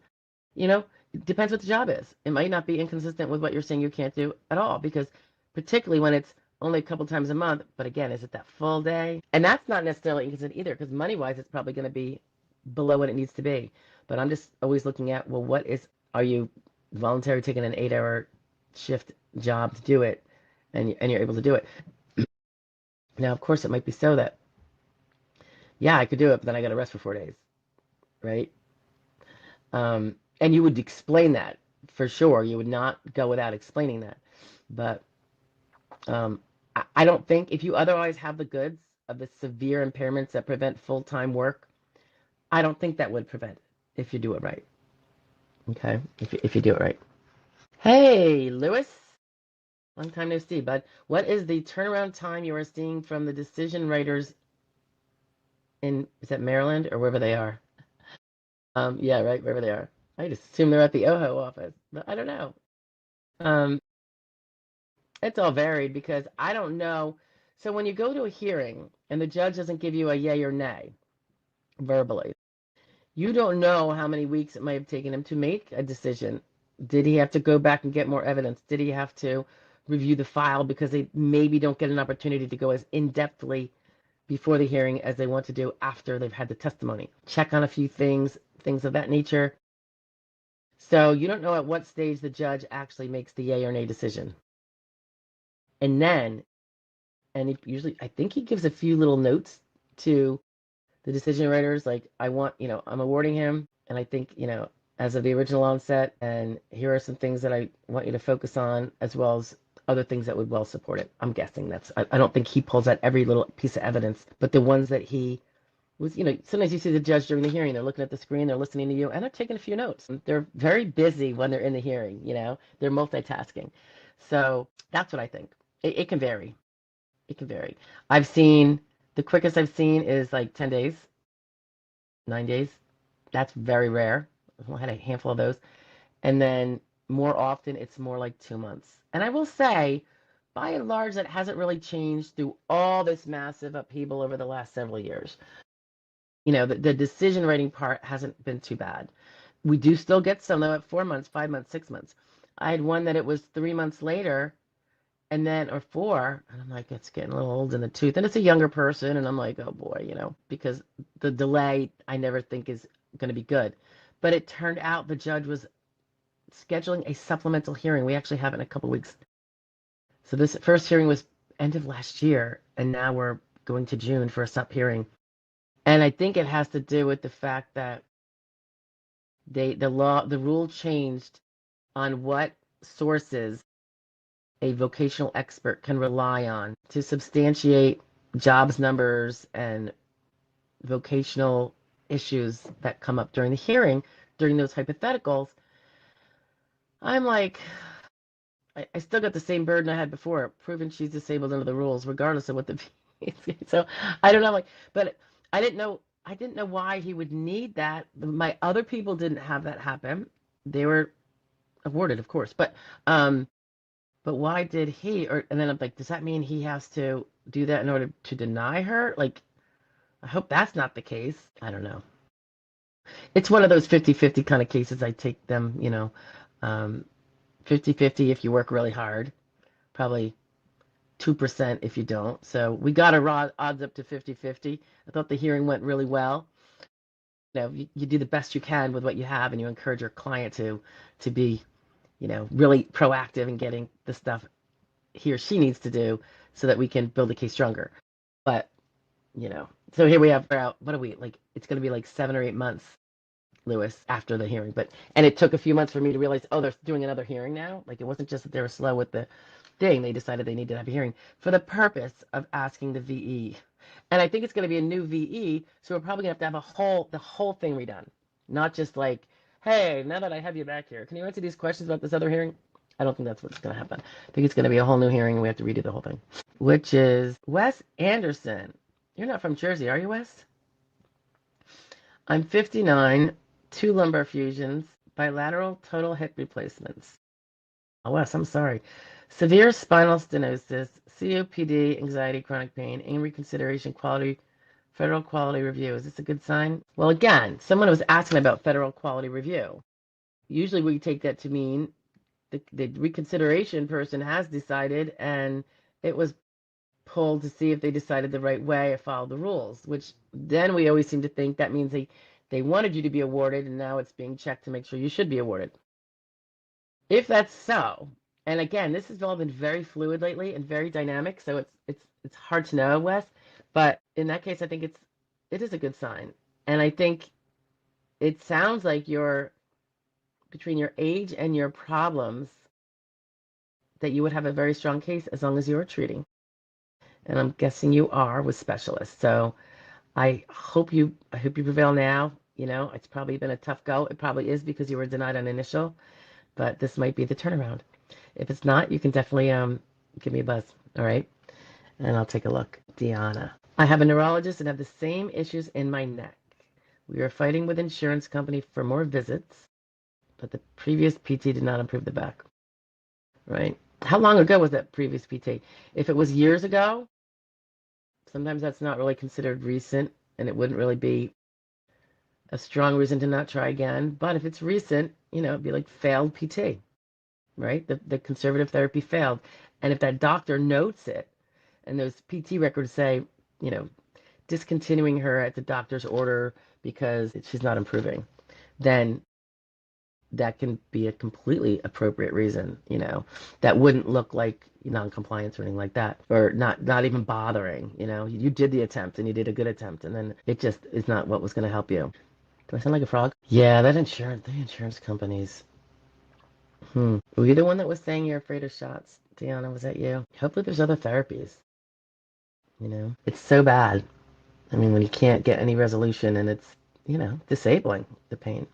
It depends what the job is. It might not be inconsistent with what you're saying you can't do at all, because particularly when it's only a couple times a month, but again, is it that full day? And that's not necessarily inconsistent either, because money-wise, it's probably going to be below what it needs to be. But I'm just always looking at, well, are you voluntarily taking an 8-hour shift job to do it, and you're able to do it? Now, of course, it might be so that, yeah, I could do it, but then I got to rest for 4 days, right? And you would explain that for sure. You would not go without explaining that. But I don't think if you otherwise have the goods of the severe impairments that prevent full-time work, I don't think that would prevent it if you do it right. Okay, if you do it right. Hey, Lewis. Long time no see, bud. What is the turnaround time you are seeing from the decision writers is that Maryland or wherever they are? Yeah, right, wherever they are. I just assume they're at the OHO office, but I don't know. Um, it's all varied because I don't know. So when you go to a hearing and the judge doesn't give you a yay or nay verbally, you don't know how many weeks it might have taken him to make a decision. Did he have to go back and get more evidence? Did he have to review the file because they maybe don't get an opportunity to go as in-depthly before the hearing as they want to do after they've had the testimony? Check on a few things of that nature. So you don't know at what stage the judge actually makes the yay or nay decision. And then, I think he gives a few little notes to the decision writers, like, I'm awarding him, and I think, as of the original onset, and here are some things that I want you to focus on, as well as other things that would well support it. I'm guessing I don't think he pulls out every little piece of evidence, but the ones that he was, sometimes you see the judge during the hearing, they're looking at the screen, they're listening to you, and they're taking a few notes. They're very busy when they're in the hearing, they're multitasking. So that's what I think. It can vary. It can vary. The quickest I've seen is like 10 days, 9 days. That's very rare. I had a handful of those. And then more often, it's more like 2 months. And I will say, by and large, that hasn't really changed through all this massive upheaval over the last several years. The decision writing part hasn't been too bad. We do still get some, though, at 4 months, 5 months, 6 months. I had one that it was 3 months later, and then, or four, and I'm like, it's getting a little old in the tooth. And it's a younger person, and I'm like, oh boy, because the delay I never think is going to be good. But it turned out the judge was scheduling a supplemental hearing. We actually have it in a couple weeks. So this first hearing was end of last year, and now we're going to June for a sup hearing. And I think it has to do with the fact that the rule changed on what sources a vocational expert can rely on to substantiate jobs numbers and vocational issues that come up during the hearing, during those hypotheticals. I'm like, I still got the same burden I had before, proving she's disabled under the rules, regardless of what the so I don't know, but I didn't know why he would need that. My other people didn't have that happen. They were awarded, of course, but why did he? And then I'm like, does that mean he has to do that in order to deny her? Like, I hope that's not the case. I don't know. It's one of those 50-50 kind of cases. I take them, 50-50 if you work really hard, probably 2% if you don't. So we got our odds up to 50-50. I thought the hearing went really well. You do the best you can with what you have, and you encourage your client to be, really proactive in getting the stuff he or she needs to do so that we can build the case stronger. But, so here we have, what are we, like, it's going to be like 7 or 8 months, Lewis, after the hearing. And it took a few months for me to realize, oh, they're doing another hearing now. Like, it wasn't just that they were slow with the thing. They decided they needed to have a hearing for the purpose of asking the VE. And I think it's going to be a new VE, so we're probably going to have the whole thing redone. Not just like, hey, now that I have you back here, can you answer these questions about this other hearing? I don't think that's what's going to happen. I think it's going to be a whole new hearing, and we have to redo the whole thing. Which is Wes Anderson. You're not from Jersey, are you, Wes? I'm 59, 2 lumbar fusions, bilateral total hip replacements. Oh, Wes, I'm sorry. Severe spinal stenosis, COPD, anxiety, chronic pain, aim reconsideration, federal quality review. Is this a good sign? Well, again, someone was asking about federal quality review. Usually we take that to mean the reconsideration person has decided, and it was pulled to see if they decided the right way or followed the rules, which then we always seem to think that means they wanted you to be awarded, and now it's being checked to make sure you should be awarded. If that's so, and again, this has all been very fluid lately and very dynamic, so it's hard to know, Wes, but in that case, I think it is a good sign. And I think it sounds like between your age and your problems, that you would have a very strong case as long as you are treating. And I'm guessing you are with specialists. So I hope you prevail now. It's probably been a tough go. It probably is because you were denied on initial, but this might be the turnaround. If it's not, you can definitely give me a buzz, all right? And I'll take a look. Deanna. I have a neurologist and have the same issues in my neck. We are fighting with insurance company for more visits, but the previous PT did not improve the back, right? How long ago was that previous PT? If it was years ago, sometimes that's not really considered recent, and it wouldn't really be a strong reason to not try again. But if it's recent, it'd be like failed PT, right? The conservative therapy failed. And if that doctor notes it, and those PT records say, discontinuing her at the doctor's order because she's not improving, then that can be a completely appropriate reason, that wouldn't look like non-compliance or anything like that, or not even bothering, you did the attempt and you did a good attempt, and then it just is not what was going to help you. Do I sound like a frog? Yeah, the insurance companies. Were you the one that was saying you're afraid of shots? Deanna, was that you? Hopefully there's other therapies. It's so bad. I mean, when you can't get any resolution and it's, disabling the pain.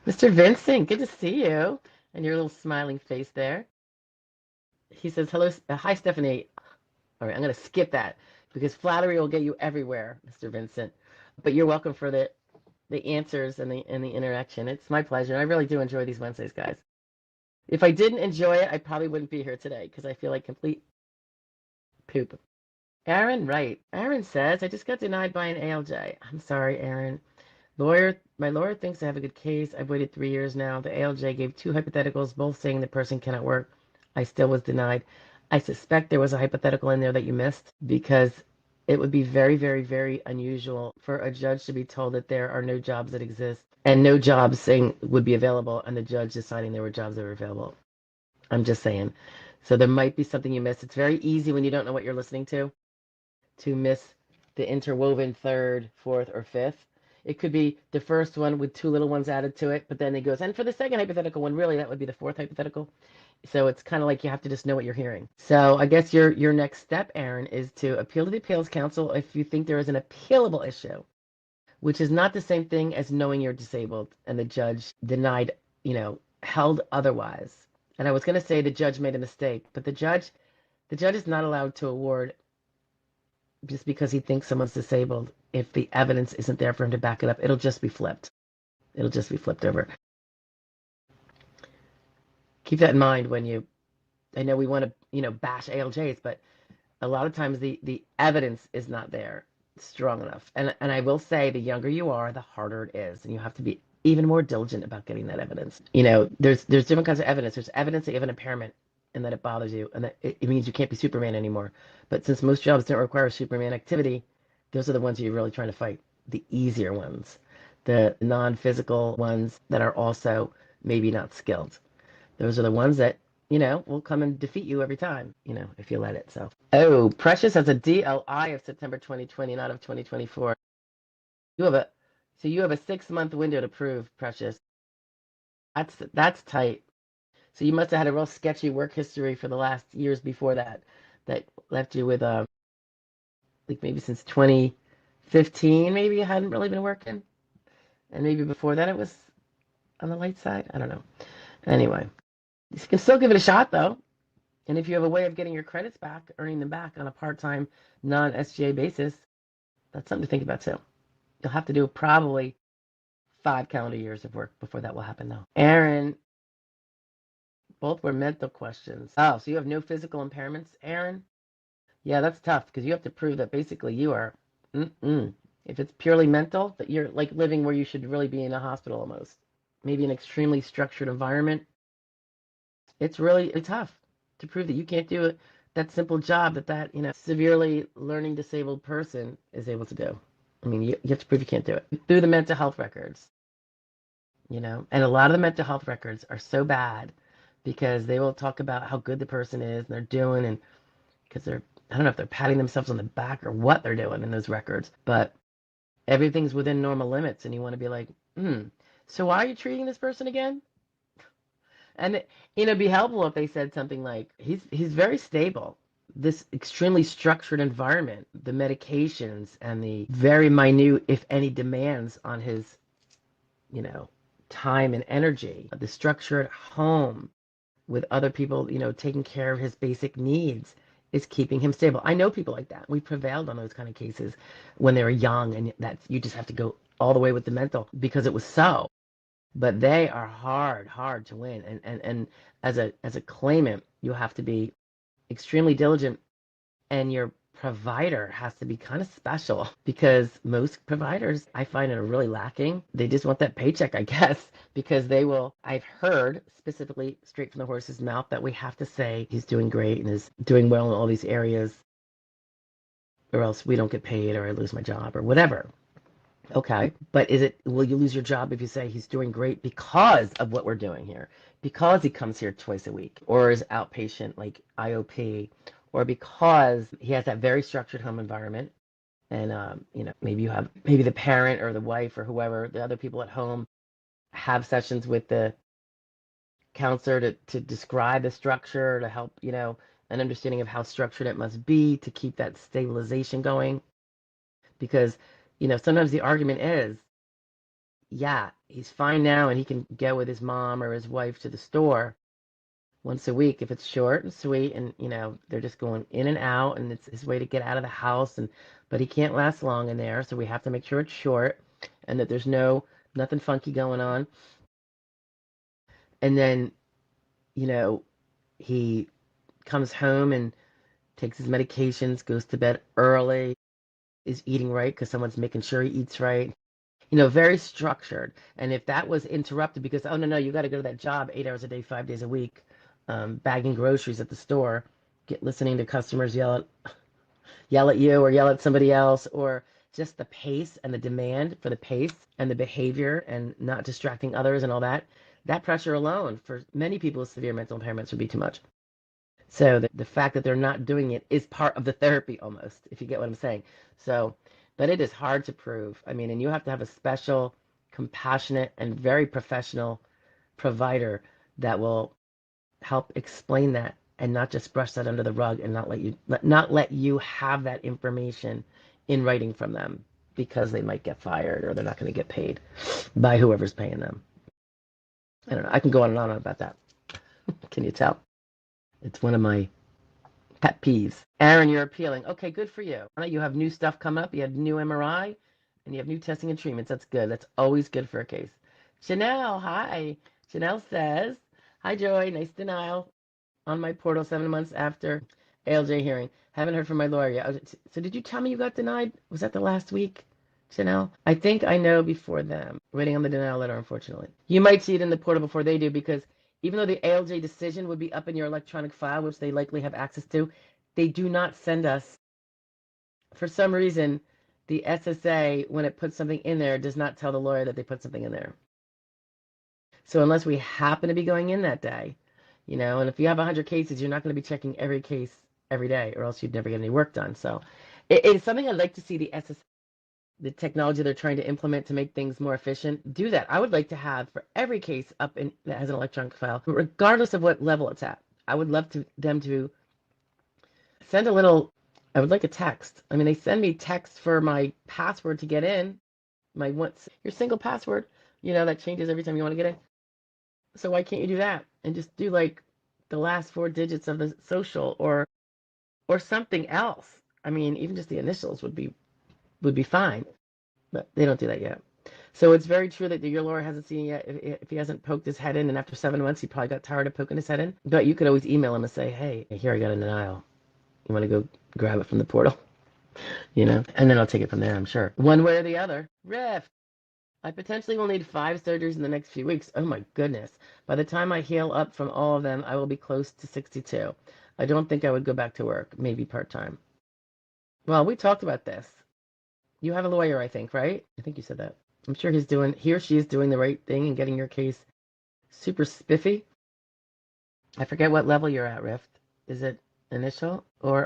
Mr. Vincent, good to see you. And your little smiling face there. He says, hello, hi, Stephanie. All right, I'm going to skip that because flattery will get you everywhere, Mr. Vincent. But you're welcome for the answers and the interaction. It's my pleasure. I really do enjoy these Wednesdays, guys. If I didn't enjoy it, I probably wouldn't be here today because I feel like complete poop. Aaron, right. Aaron says, I just got denied by an ALJ. I'm sorry, Aaron. My lawyer thinks I have a good case. I've waited 3 years now. The ALJ gave two hypotheticals, both saying the person cannot work. I still was denied. I suspect there was a hypothetical in there that you missed because it would be very, very, very unusual for a judge to be told that there are no jobs that exist and no jobs saying would be available and the judge deciding there were jobs that were available. I'm just saying. So there might be something you missed. It's very easy when you don't know what you're listening to miss the interwoven third, fourth, or fifth. It could be the first one with two little ones added to it, but then it goes, and for the second hypothetical one, really, that would be the fourth hypothetical. So it's kind of like you have to just know what you're hearing. So I guess your next step, Aaron, is to appeal to the appeals council if you think there is an appealable issue, which is not the same thing as knowing you're disabled and the judge denied, held otherwise. And I was going to say the judge made a mistake, but the judge is not allowed to award just because he thinks someone's disabled if the evidence isn't there for him to back it up. It'll just be flipped. It'll just be flipped over. Keep that in mind I know we want to, bash ALJs, but a lot of times the evidence is not there strong enough. And I will say the younger you are, the harder it is. And you have to be even more diligent about getting that evidence. There's different kinds of evidence. There's evidence that you have an impairment and that it bothers you and that it means you can't be Superman anymore. But since most jobs don't require Superman activity, those are the ones you're really trying to fight. The easier ones, the non-physical ones that are also maybe not skilled. Those are the ones that, will come and defeat you every time, if you let it. So, oh, Precious has a DLI of September 2020, not of 2024. You have a 6-month window to prove, Precious. That's tight. So you must have had a real sketchy work history for the last years before that left you with like maybe since 2015, maybe you hadn't really been working, and maybe before that it was on the light side. I don't know. Anyway, you can still give it a shot though, and if you have a way of getting your credits back, earning them back on a part-time, non-SGA basis, that's something to think about too. You'll have to do probably 5 calendar years of work before that will happen though. Aaron, both were mental questions. Oh, so you have no physical impairments, Aaron? Yeah, that's tough because you have to prove that basically you are, if it's purely mental, that you're like living where you should really be in a hospital almost. Maybe an extremely structured environment. It's really tough to prove that you can't do it, that simple job that severely learning disabled person is able to do. I mean, you have to prove you can't do it through the mental health records, and a lot of the mental health records are so bad because they will talk about how good the person is and they're doing, and because I don't know if they're patting themselves on the back or what they're doing in those records, but everything's within normal limits, and you want to be like, so why are you treating this person again? And it'd be helpful if they said something like, he's very stable. This extremely structured environment, the medications and the very minute, if any, demands on his, time and energy, the structure at home with other people, taking care of his basic needs is keeping him stable. I know people like that. We prevailed on those kind of cases when they were young, and that you just have to go all the way with the mental because it was so. But they are hard to win. And as a claimant, you have to be extremely diligent, and your provider has to be kind of special because most providers I find are really lacking. They just want that paycheck, I guess, because I've heard specifically straight from the horse's mouth that we have to say he's doing great and is doing well in all these areas, or else we don't get paid or I lose my job or whatever. Okay, but will you lose your job if you say he's doing great because of what we're doing here? Because he comes here twice a week or is outpatient like IOP, or because he has that very structured home environment and maybe the parent or the wife or whoever, the other people at home have sessions with the counselor to describe the structure, to help, an understanding of how structured it must be to keep that stabilization going. Because, sometimes the argument is, yeah, he's fine now and he can go with his mom or his wife to the store once a week if it's short and sweet and, they're just going in and out and it's his way to get out of the house but he can't last long in there, so we have to make sure it's short and that there's nothing funky going on. And then, he comes home and takes his medications, goes to bed early, is eating right because someone's making sure he eats right. Very structured. And if that was interrupted because, oh, no, you got to go to that job 8 hours a day, 5 days a week, bagging groceries at the store, listening to customers yell at you or yell at somebody else, or just the pace and the demand for the pace and the behavior and not distracting others and all that, that pressure alone for many people with severe mental impairments would be too much. So the fact that they're not doing it is part of the therapy almost, if you get what I'm saying. So, but it is hard to prove. I mean, and you have to have a special, compassionate, and very professional provider that will help explain that and not just brush that under the rug and not let you have that information in writing from them because they might get fired or they're not going to get paid by whoever's paying them. I don't know. I can go on and on about that. Can you tell? It's one of my pet peeves. Aaron, you're appealing. Okay, good for you. You have new stuff come up. You have new MRI, and you have new testing and treatments. That's good. That's always good for a case. Chanel, hi. Chanel says, hi, Joy. Nice denial on my portal 7 months after ALJ hearing. Haven't heard from my lawyer yet. So did you tell me you got denied? Was that the last week, Chanel? I think I know before them. Waiting on the denial letter, unfortunately. You might see it in the portal before they do because even though the ALJ decision would be up in your electronic file, which they likely have access to, they do not send us. For some reason, the SSA, when it puts something in there, does not tell the lawyer that they put something in there. So unless we happen to be going in that day, and if you have 100 cases, you're not going to be checking every case every day, or else you'd never get any work done. So it's something I'd like to see the SSA, the technology they're trying to implement to make things more efficient, do that. I would like to have for every case up in that has an electronic file, regardless of what level it's at. I would love them to send I would like a text. I mean, they send me text for my password to get in, your single password, that changes every time you want to get in. So why can't you do that and just do like the last 4 digits of the social or something else? I mean, even just the initials would be fine, but they don't do that yet. So it's very true that your lawyer hasn't seen yet. If he hasn't poked his head in, and after 7 months, he probably got tired of poking his head in. But you could always email him and say, hey, here I got a denial. You want to go grab it from the portal? And then I'll take it from there, I'm sure. One way or the other. Rift. I potentially will need 5 surgeries in the next few weeks. Oh my goodness. By the time I heal up from all of them, I will be close to 62. I don't think I would go back to work, maybe part-time. Well, we talked about this. You have a lawyer, I think, right? I think you said that. I'm sure he or she is doing the right thing and getting your case super spiffy. I forget what level you're at, Rift. Is it initial or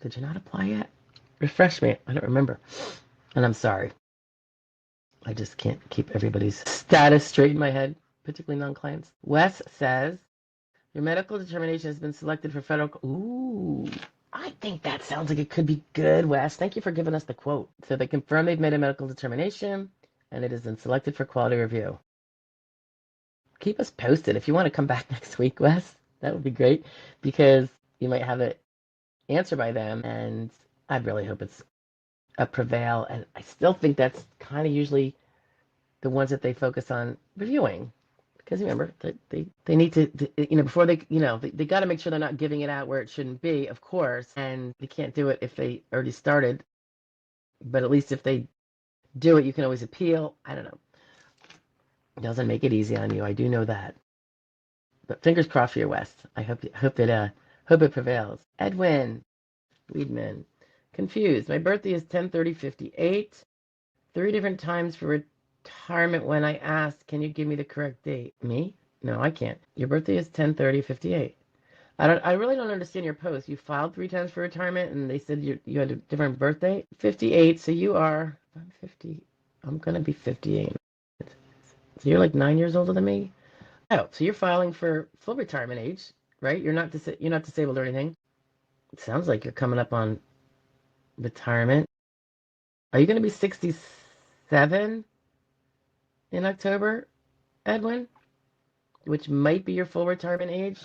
did you not apply yet? Refresh me. I don't remember. And I'm sorry. I just can't keep everybody's status straight in my head, particularly non-clients. Wes says, your medical determination has been selected for federal. Ooh, I think that sounds like it could be good, Wes. Thank you for giving us the quote. So they confirm they've made a medical determination, and it has been selected for quality review. Keep us posted. If you want to come back next week, Wes, that would be great, because you might have an answer by them, and I really hope it's a prevail. And I still think that's kind of usually the ones that they focus on reviewing. Because remember, they need to, before they got to make sure they're not giving it out where it shouldn't be, of course, and they can't do it if they already started. But at least if they do it, you can always appeal. I don't know. It doesn't make it easy on you. I do know that. But fingers crossed for your West. I hope it prevails. Edwin Weedman, confused. My birthday is 10/30/58. 3 different times for retirement when I asked, can you give me the correct date? Me? No, I can't. Your birthday is 10/30/58. I really don't understand your post. You filed 3 times for retirement and they said you had a different birthday. 58, so I'm 50. I'm gonna be 58. So you're like 9 years older than me? Oh, so you're filing for full retirement age, right? You're not disabled or anything. It sounds like you're coming up on retirement. Are you going to be 67 in October, Edwin? Which might be your full retirement age?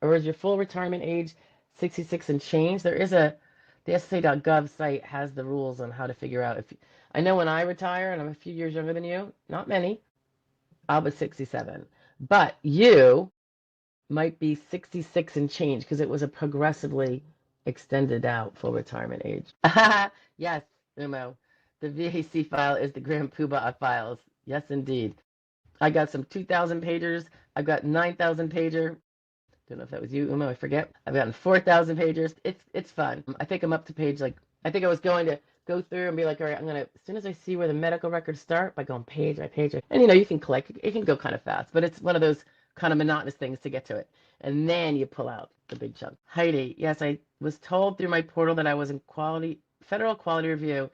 Or is your full retirement age 66 and change? The SSA.gov site has the rules on how to figure out if, I know when I retire, and I'm a few years younger than you, not many, I'll be 67. But you might be 66 and change because it was a progressively extended out full retirement age. Yes, Umo. The VAC file is the Grand Poobah of files. Yes, indeed. I got some 2,000 pagers. I've got 9,000 pager. Don't know if that was you, Umo. I forget. I've gotten 4,000 pagers. It's fun. I think I'm up to page like I think I was going to go through and be like, all right, I'm gonna as soon as I see where the medical records start by going page by page, and you can collect. It can go kind of fast, but it's one of those kind of monotonous things to get to it, and then you pull out the big chunk. Heidi, yes, I was told through my portal that I was in federal quality review.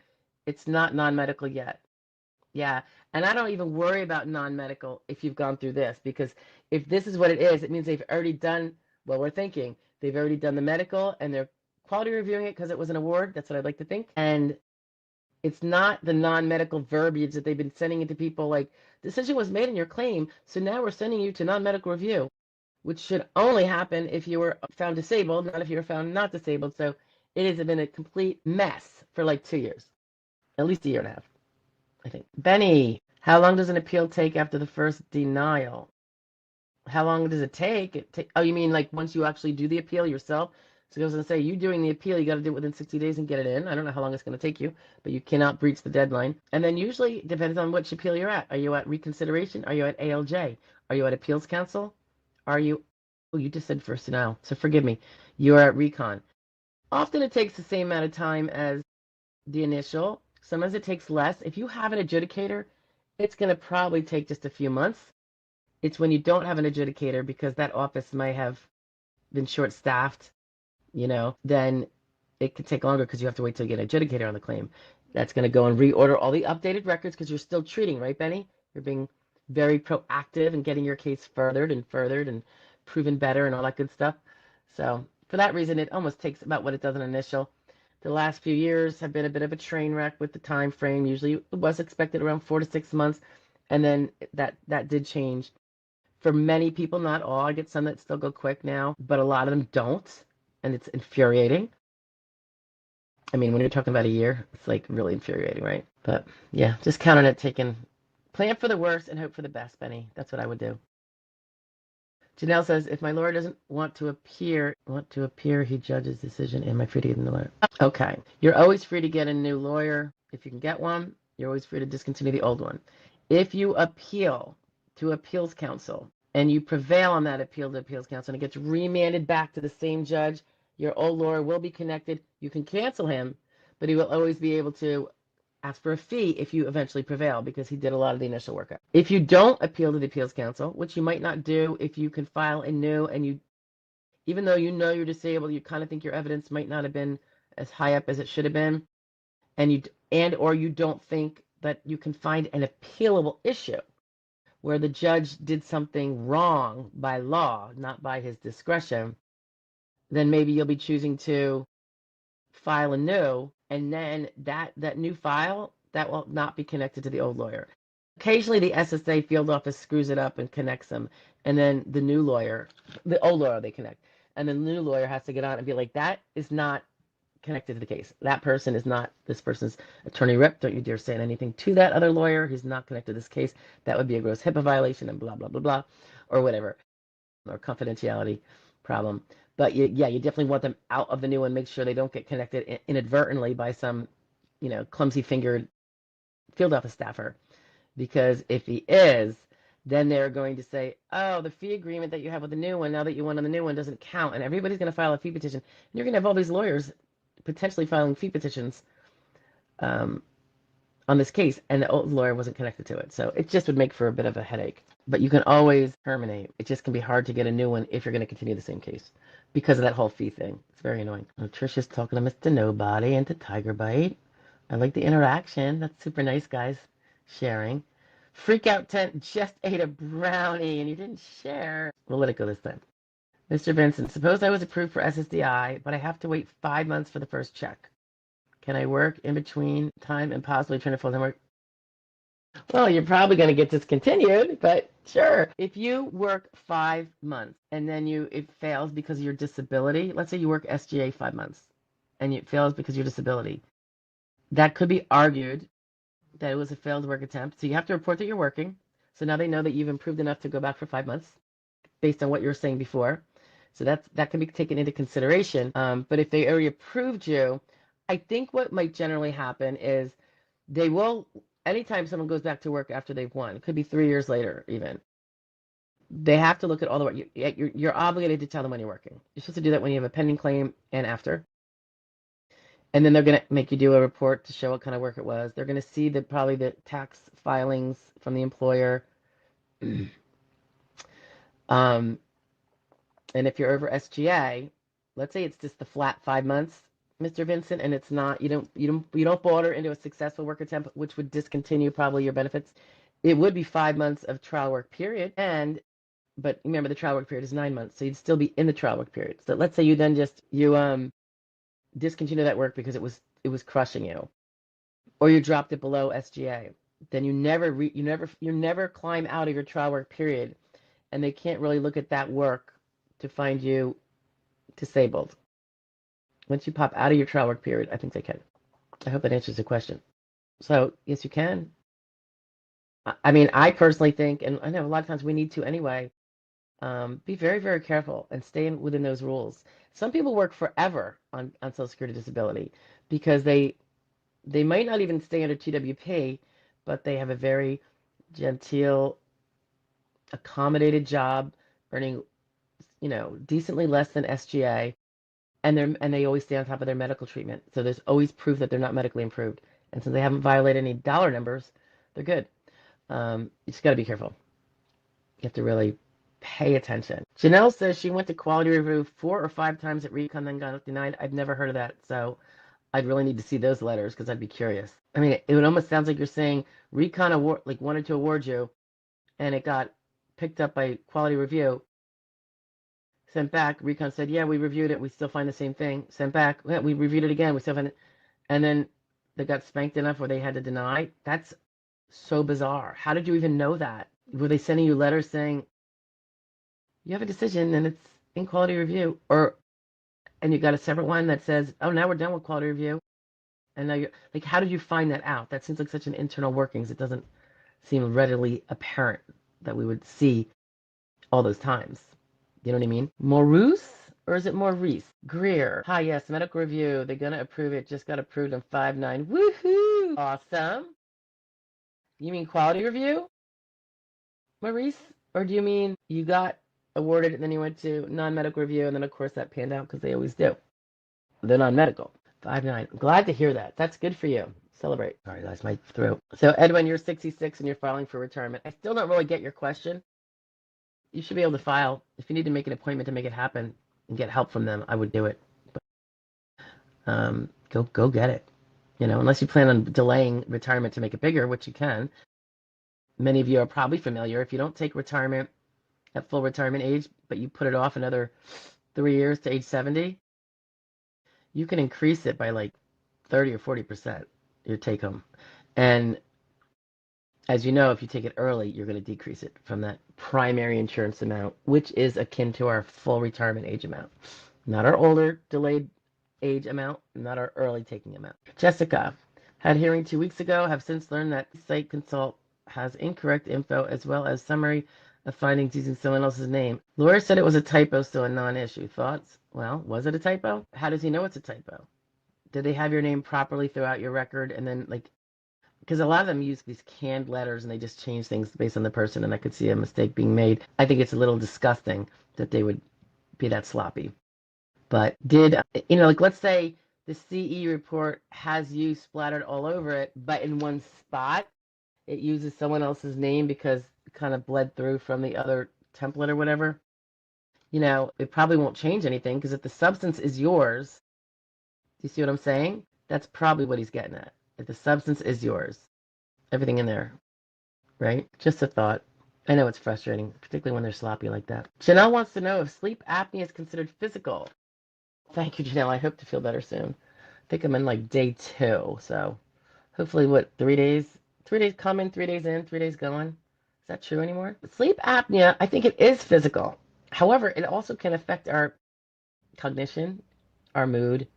It's not non-medical yet. Yeah, and I don't even worry about non-medical if you've gone through this, because if this is what it is, it means they've already done, well, we're thinking they've already done the medical and they're quality reviewing it because it was an award. That's what I'd like to think. And it's not the non-medical verbiage that they've been sending it to people like, decision was made in your claim, so now we're sending you to non-medical review, which should only happen if you were found disabled, not if you were found not disabled. So it has been a complete mess for like 2 years, at least a year and a half, I think. Benny, how long does an appeal take after the first denial? How long does it take? Oh, you mean like once you actually do the appeal yourself? So I was going to say, you doing the appeal, you got to do it within 60 days and get it in. I don't know how long it's going to take you, but you cannot breach the deadline. And then usually, it depends on which appeal you're at. Are you at reconsideration? Are you at ALJ? Are you at appeals council? Are you, oh, you just said first denial, so forgive me. You are at recon. Often it takes the same amount of time as the initial. Sometimes it takes less. If you have an adjudicator, it's going to probably take just a few months. It's when you don't have an adjudicator because that office might have been short-staffed, then it can take longer because you have to wait till you get an adjudicator on the claim. That's going to go and reorder all the updated records because you're still treating, right, Benny? You're being very proactive and getting your case furthered and proven better and all that good stuff. So for that reason, it almost takes about what it does in initial. The last few years have been a bit of a train wreck with the time frame. Usually it was expected around 4 to 6 months, and then that did change. For many people, not all. I get some that still go quick now, but a lot of them don't, and it's infuriating. I mean, when you're talking about a year, it's like really infuriating, right? But yeah, just count on it taking, plan for the worst and hope for the best, Benny. That's what I would do. Janelle says, if my lawyer doesn't want to appear, he judges decision. Am I free to get a new lawyer? Okay. You're always free to get a new lawyer. If you can get one, you're always free to discontinue the old one. If you appeal to appeals council and you prevail on that appeal to appeals council and it gets remanded back to the same judge, your old lawyer will be connected. You can cancel him, but he will always be able to ask for a fee if you eventually prevail because he did a lot of the initial work. If you don't appeal to the appeals council, which you might not do if you can file a new and you, even though you know you're disabled, you kind of think your evidence might not have been as high up as it should have been, or you don't think that you can find an appealable issue where the judge did something wrong by law, not by his discretion, then maybe you'll be choosing to file a new, and then that new file, that will not be connected to the old lawyer. Occasionally the SSA field office screws it up and connects them, and then the old lawyer they connect, and then the new lawyer has to get on and be like, that is not connected to the case. That person is not this person's attorney rep. Don't you dare say anything to that other lawyer. He's not connected to this case. That would be a gross HIPAA violation and blah, blah, blah, blah, or whatever, or confidentiality problem. But you definitely want them out of the new one. Make sure they don't get connected inadvertently by some, clumsy-fingered field office staffer. Because if he is, then they're going to say, oh, the fee agreement that you have with the new one, now that you went on the new one, doesn't count. And everybody's going to file a fee petition. And you're going to have all these lawyers potentially filing fee petitions on this case, and the old lawyer wasn't connected to it. So it just would make for a bit of a headache. But you can always terminate. It just can be hard to get a new one if you're going to continue the same case because of that whole fee thing. It's very annoying. Oh, Trisha's talking to Mr. Nobody and to Tiger Bite. I like the interaction. That's super nice, guys. Sharing. Freak out tent just ate a brownie and you didn't share. We'll let it go this time. Mr. Vincent, suppose I was approved for SSDI, but I have to wait 5 months for the first check. Can I work in between time and possibly turn to full-time work? Well, you're probably going to get discontinued, but sure. If you work 5 months and then it fails because of your disability, let's say you work SGA 5 months and it fails because of your disability, that could be argued that it was a failed work attempt. So you have to report that you're working. So now they know that you've improved enough to go back for 5 months based on what you were saying before. So that can be taken into consideration. But if they already approved you, I think what might generally happen is they will, anytime someone goes back to work after they've won, it could be 3 years later even, they have to look at all the work. You're obligated to tell them when you're working. You're supposed to do that when you have a pending claim and after. And then they're going to make you do a report to show what kind of work it was. They're going to see probably the tax filings from the employer. Um, and if you're over SGA, let's say it's just the flat 5 months, Mr. Vincent, and it's not, you don't border into a successful work attempt, which would discontinue probably your benefits. It would be 5 months of trial work period, but remember the trial work period is 9 months, so you'd still be in the trial work period. So let's say you then discontinue that work because it was crushing you, or you dropped it below SGA. Then you never climb out of your trial work period, and they can't really look at that work to find you disabled. Once you pop out of your trial work period, I think they can. I hope that answers the question. So yes, you can. I mean, I personally think, and I know a lot of times we need to anyway, be very, very careful and stay within those rules. Some people work forever on Social Security disability because they might not even stay under TWP, but they have a very genteel, accommodated job, earning, decently less than SGA, and they always stay on top of their medical treatment. So there's always proof that they're not medically improved. And since they haven't violated any dollar numbers, they're good. You just got to be careful. You have to really pay attention. Janelle says she went to quality review 4 or 5 times at Recon, then got denied. I've never heard of that, so I'd really need to see those letters because I'd be curious. I mean, it almost sounds like you're saying Recon wanted to award you, and it got picked up by quality review. Sent back. Recon said, "Yeah, we reviewed it. We still find the same thing." Sent back. Yeah, we reviewed it again. We still find it, and then they got spanked enough where they had to deny. That's so bizarre. How did you even know that? Were they sending you letters saying you have a decision and it's in quality review, and you got a separate one that says, "Oh, now we're done with quality review," and now you're like, how did you find that out? That seems like such an internal workings. It doesn't seem readily apparent that we would see all those times. You know what I mean? Maurice? Or is it Maurice? Greer. Hi, yes, medical review. They're going to approve it. Just got approved on 5/9. Woohoo! Awesome. You mean quality review, Maurice? Or do you mean you got awarded and then you went to non-medical review and then, of course, that panned out because they always do. They're non-medical. 5/9. I'm glad to hear that. That's good for you. Celebrate. Sorry, that's my throat. So, Edwin, you're 66 and you're filing for retirement. I still don't really get your question. You should be able to file. If you need to make an appointment to make it happen and get help from them, I would do it. But, go get it. Unless you plan on delaying retirement to make it bigger, which you can. Many of you are probably familiar. If you don't take retirement at full retirement age, but you put it off another 3 years to age 70, you can increase it by like 30 or 40%, your take home. And as you know, if you take it early, you're going to decrease it from that primary insurance amount, which is akin to our full retirement age amount. Not our older delayed age amount, not our early taking amount. Jessica, had hearing 2 weeks ago, have since learned that site consult has incorrect info as well as summary of findings using someone else's name. Lawyer said it was a typo, so a non-issue. Thoughts? Well, was it a typo? How does he know it's a typo? Did they have your name properly throughout your record and then because a lot of them use these canned letters and they just change things based on the person, and I could see a mistake being made. I think it's a little disgusting that they would be that sloppy. But let's say the CE report has you splattered all over it, but in one spot it uses someone else's name because it kind of bled through from the other template or whatever. It probably won't change anything because if the substance is yours, do you see what I'm saying? That's probably what he's getting at. If the substance is yours, everything in there right? Just a thought. I know it's frustrating, particularly when they're sloppy like that. Janelle wants to know if sleep apnea is considered physical. Thank you, Janelle. I hope to feel better soon. I think I'm in like day 2, so hopefully, what, 3 days? 3 days coming, 3 days in, 3 days going. Is that true anymore? Sleep apnea, I think it is physical. However, it also can affect our cognition, our mood,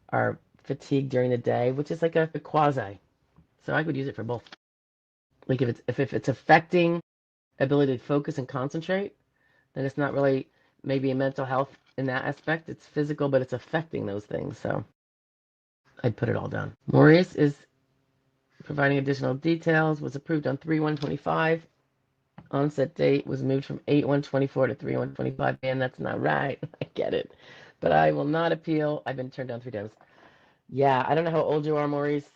our fatigue during the day, which is like a quasi. So I would use it for both. Like if it's affecting ability to focus and concentrate, then it's not really maybe a mental health in that aspect. It's physical, but it's affecting those things. So I'd put it all down. Maurice is providing additional details. Was approved on 3/1/25. Onset date was moved from 8/1/24 to 3/1/25. Man, that's not right. I get it. But I will not appeal. I've been turned down 3 times. Yeah, I don't know how old you are, Maurice,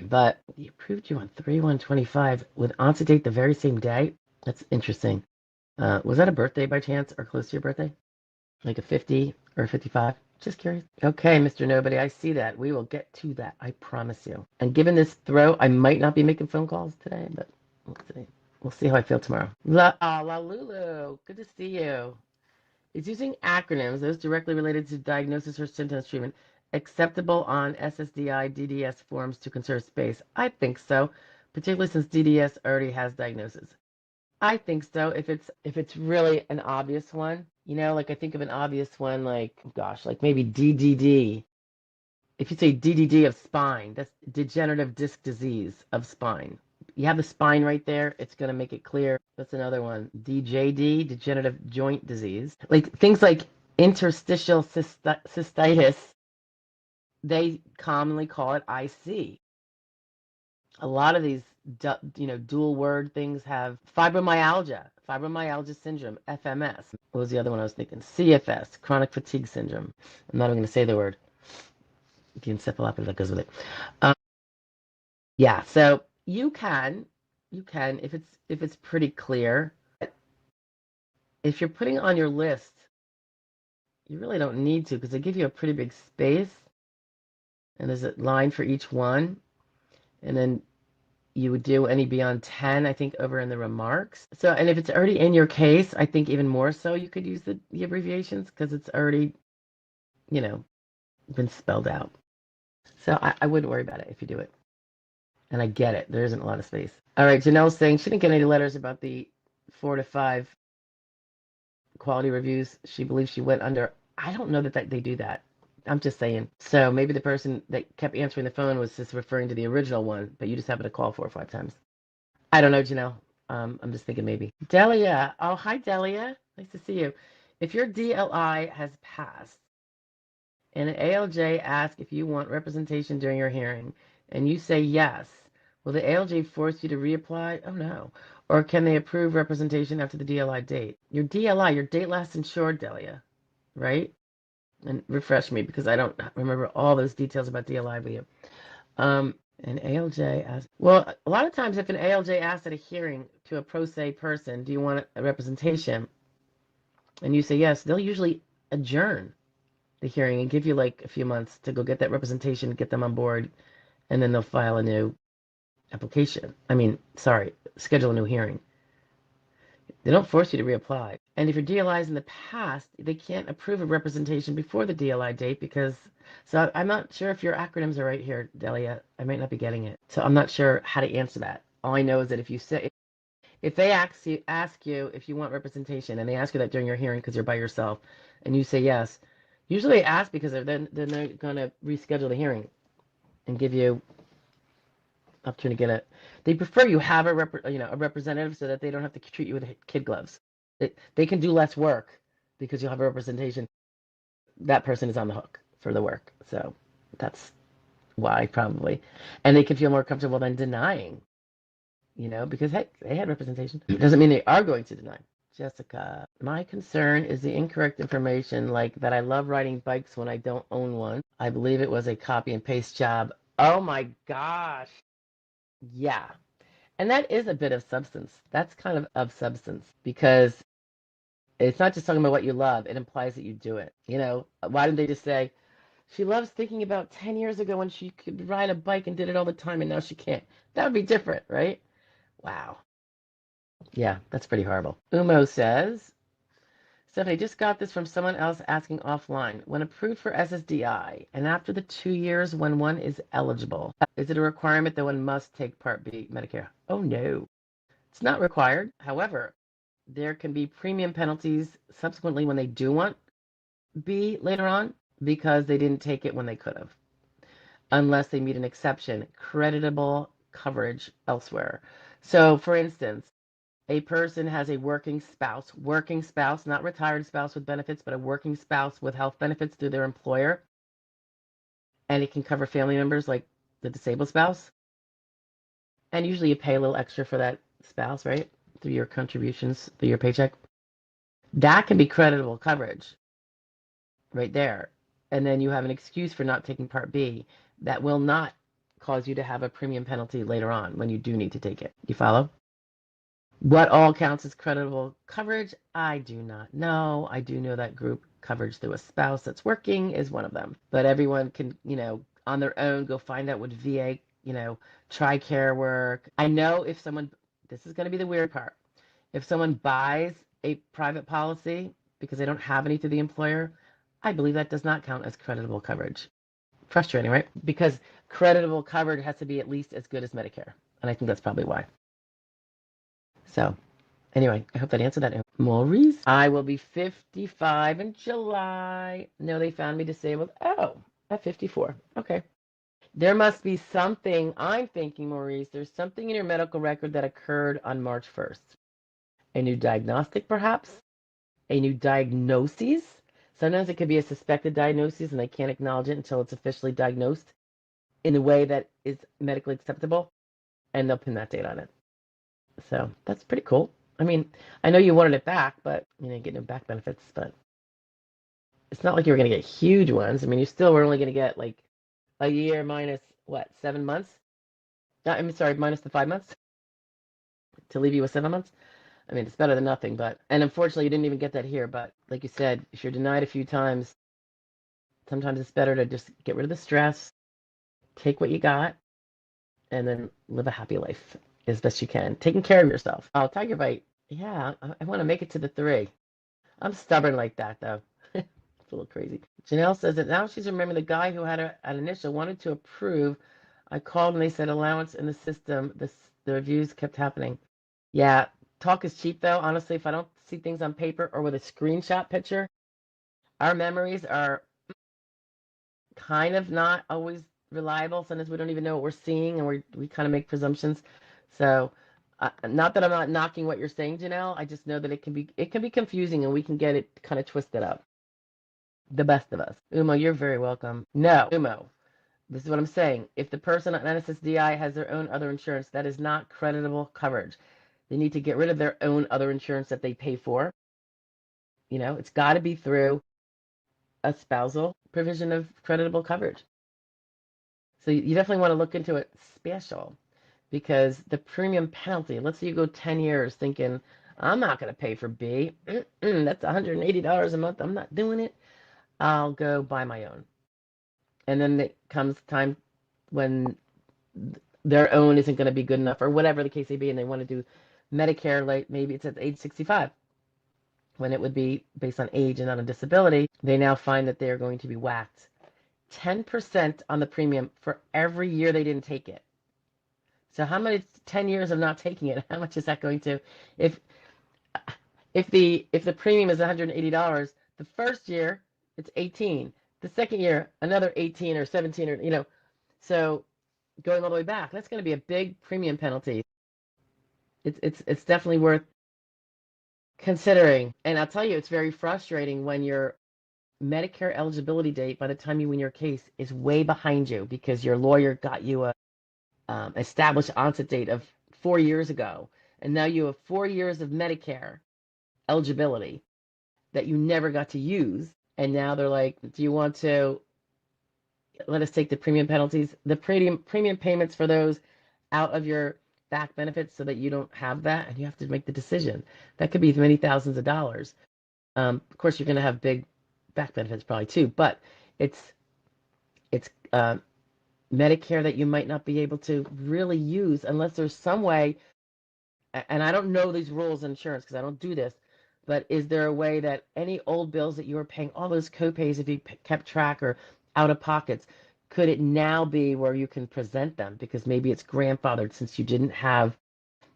but he approved you on 3/1/25 with onset date the very same day. That's interesting. Was that a birthday by chance or close to your birthday? Like a 50 or a 55? Just curious. Okay, Mr. Nobody, I see that. We will get to that. I promise you. And given this throw, I might not be making phone calls today, but we'll see. We'll see how I feel tomorrow. La Lulu, good to see you. Is using acronyms, those directly related to diagnosis or symptoms treatment, acceptable on SSDI DDS forms to conserve space? I think so, particularly since DDS already has diagnosis. I think so. If it's really an obvious one, like I think of an obvious one, like gosh, like maybe DDD. If you say DDD of spine, that's degenerative disc disease of spine. You have the spine right there. It's going to make it clear. That's another one. DJD, degenerative joint disease. Like things like interstitial cystitis, they commonly call it IC. A lot of these, dual word things have fibromyalgia syndrome, FMS. What was the other one I was thinking? CFS, chronic fatigue syndrome. I'm not even going to say the word. The encephalopathy that goes with it. Um, yeah, so you can if it's pretty clear. If you're putting on your list, you really don't need to because they give you a pretty big space, and there's a line for each one, and then you would do any beyond 10, I think, over in the remarks. So, and if it's already in your case, I think even more so you could use the abbreviations because it's already, you know, been spelled out. So I wouldn't worry about it if you do it. And I get it. There isn't a lot of space. All right, Janelle's saying she didn't get any letters about the 4 to 5 quality reviews. She believes she went under. I don't know that they do that. I'm just saying. So maybe the person that kept answering the phone was just referring to the original one, but you just happened to call 4 or 5 times. I don't know, Janelle. I'm just thinking maybe. Delia. Oh, hi, Delia. Nice to see you. If your DLI has passed and an ALJ asks if you want representation during your hearing and you say yes, will the ALJ force you to reapply? Oh, no. Or can they approve representation after the DLI date? Your DLI, your date last insured, Delia, right? And refresh me because I don't remember all those details about DLI with you. An ALJ asks, well, a lot of times if an ALJ asks at a hearing to a pro se person, do you want a representation? And you say yes, they'll usually adjourn the hearing and give you like a few months to go get that representation, get them on board, and then they'll file a new application. I mean, sorry, schedule a new hearing. They don't force you to reapply. And if your DLI is in the past, they can't approve a representation before the DLI date because. So I'm not sure if your acronyms are right here, Delia. I might not be getting it. So I'm not sure how to answer that. All I know is that if they ask you if you want representation and they ask you that during your hearing because you're by yourself and you say yes, usually they ask because they're going to reschedule the hearing and give you opportunity to get it. They prefer you have a representative so that they don't have to treat you with kid gloves. They can do less work because you'll have a representation. That person is on the hook for the work. So that's why probably. And they can feel more comfortable than denying, because hey, they had representation. It doesn't mean they are going to deny. Jessica, my concern is the incorrect information, like that I love riding bikes when I don't own one. I believe it was a copy and paste job. Oh my gosh. Yeah. And that is a bit of substance. That's kind of substance because it's not just talking about what you love. It implies that you do it. Why didn't they just say She loves thinking about 10 years ago when she could ride a bike and did it all the time and now she can't. That would be different, right? Wow. Yeah, that's pretty horrible. Umo says, Stephanie, just got this from someone else asking offline. When approved for SSDI and after the 2 years when one is eligible, is it a requirement that one must take Part B Medicare? Oh, no. It's not required. However, there can be premium penalties subsequently when they do want B later on because they didn't take it when they could have, unless they meet an exception, creditable coverage elsewhere. So, for instance, a person has a working spouse, not retired spouse with benefits, but a working spouse with health benefits through their employer, and it can cover family members like the disabled spouse. And usually you pay a little extra for that spouse, right? Through your contributions, through your paycheck. That can be creditable coverage right there. And then you have an excuse for not taking Part B that will not cause you to have a premium penalty later on when you do need to take it. You follow? What all counts as creditable coverage? I do not know. I do know that group coverage through a spouse that's working is one of them. But everyone can, on their own go find out what VA, TRICARE work. I know if someone, this is going to be the weird part, if someone buys a private policy because they don't have any through the employer, I believe that does not count as creditable coverage. Frustrating, right? Because creditable coverage has to be at least as good as Medicare. And I think that's probably why. So anyway, I hope that answered that. Maurice, I will be 55 in July. No, they found me disabled. Oh, at 54. Okay. There must be something, I'm thinking, Maurice, there's something in your medical record that occurred on March 1st. A new diagnostic, perhaps? A new diagnosis? Sometimes it could be a suspected diagnosis and they can't acknowledge it until it's officially diagnosed in a way that is medically acceptable, and they'll pin that date on it. So that's pretty cool. I mean, I know you wanted it back, but you get no back benefits, but it's not like you were going to get huge ones. I mean, you still were only going to get like a year minus what, 7 months? I'm sorry, minus the 5 months to leave you with 7 months. I mean, it's better than nothing, and unfortunately, you didn't even get that here. But like you said, if you're denied a few times, sometimes it's better to just get rid of the stress, take what you got, and then live a happy life as best you can. Taking care of yourself. Oh, Tiger Bite. Yeah, I want to make it to the 3. I'm stubborn like that, though. It's a little crazy. Janelle says that now she's remembering the guy who had an initial wanted to approve. I called and they said allowance in the system. The reviews kept happening. Yeah, talk is cheap, though. Honestly, if I don't see things on paper or with a screenshot picture, our memories are kind of not always reliable. Sometimes we don't even know what we're seeing, and we kind of make presumptions. So, not that I'm not knocking what you're saying, Janelle. I just know that it can be confusing, and we can get it kind of twisted up. The best of us. Umo, you're very welcome. No, Umo, this is what I'm saying. If the person on SSDI has their own other insurance, that is not creditable coverage. They need to get rid of their own other insurance that they pay for. It's got to be through a spousal provision of creditable coverage. So you definitely want to look into it special, because the premium penalty, let's say you go 10 years thinking, I'm not going to pay for B. That's $180 a month. I'm not doing it. I'll go buy my own. And then it comes time when their own isn't going to be good enough or whatever the case may be, and they want to do Medicare, like maybe it's at age 65, when it would be based on age and not on disability. They now find that they're going to be whacked 10% on the premium for every year they didn't take it. So how many 10 years of not taking it, how much is that going to, if the premium is $180, the first year it's 18, the second year another 18 or 17, or so going all the way back, that's going to be a big premium penalty. It's definitely worth considering. And I'll tell you, it's very frustrating when your Medicare eligibility date by the time you win your case is way behind you because your lawyer got you a established onset date of 4 years ago, and now you have 4 years of Medicare eligibility that you never got to use, and now they're like, do you want to let us take the premium penalties, the premium payments for those out of your back benefits so that you don't have that, and you have to make the decision. That could be many thousands of dollars. Of course, you're going to have big back benefits probably too, but it's It's Medicare that you might not be able to really use unless there's some way, and I don't know these rules in insurance because I don't do this, but is there a way that any old bills that you were paying, all those copays, if you kept track or out of pockets, could it now be where you can present them? Because maybe it's grandfathered since you didn't have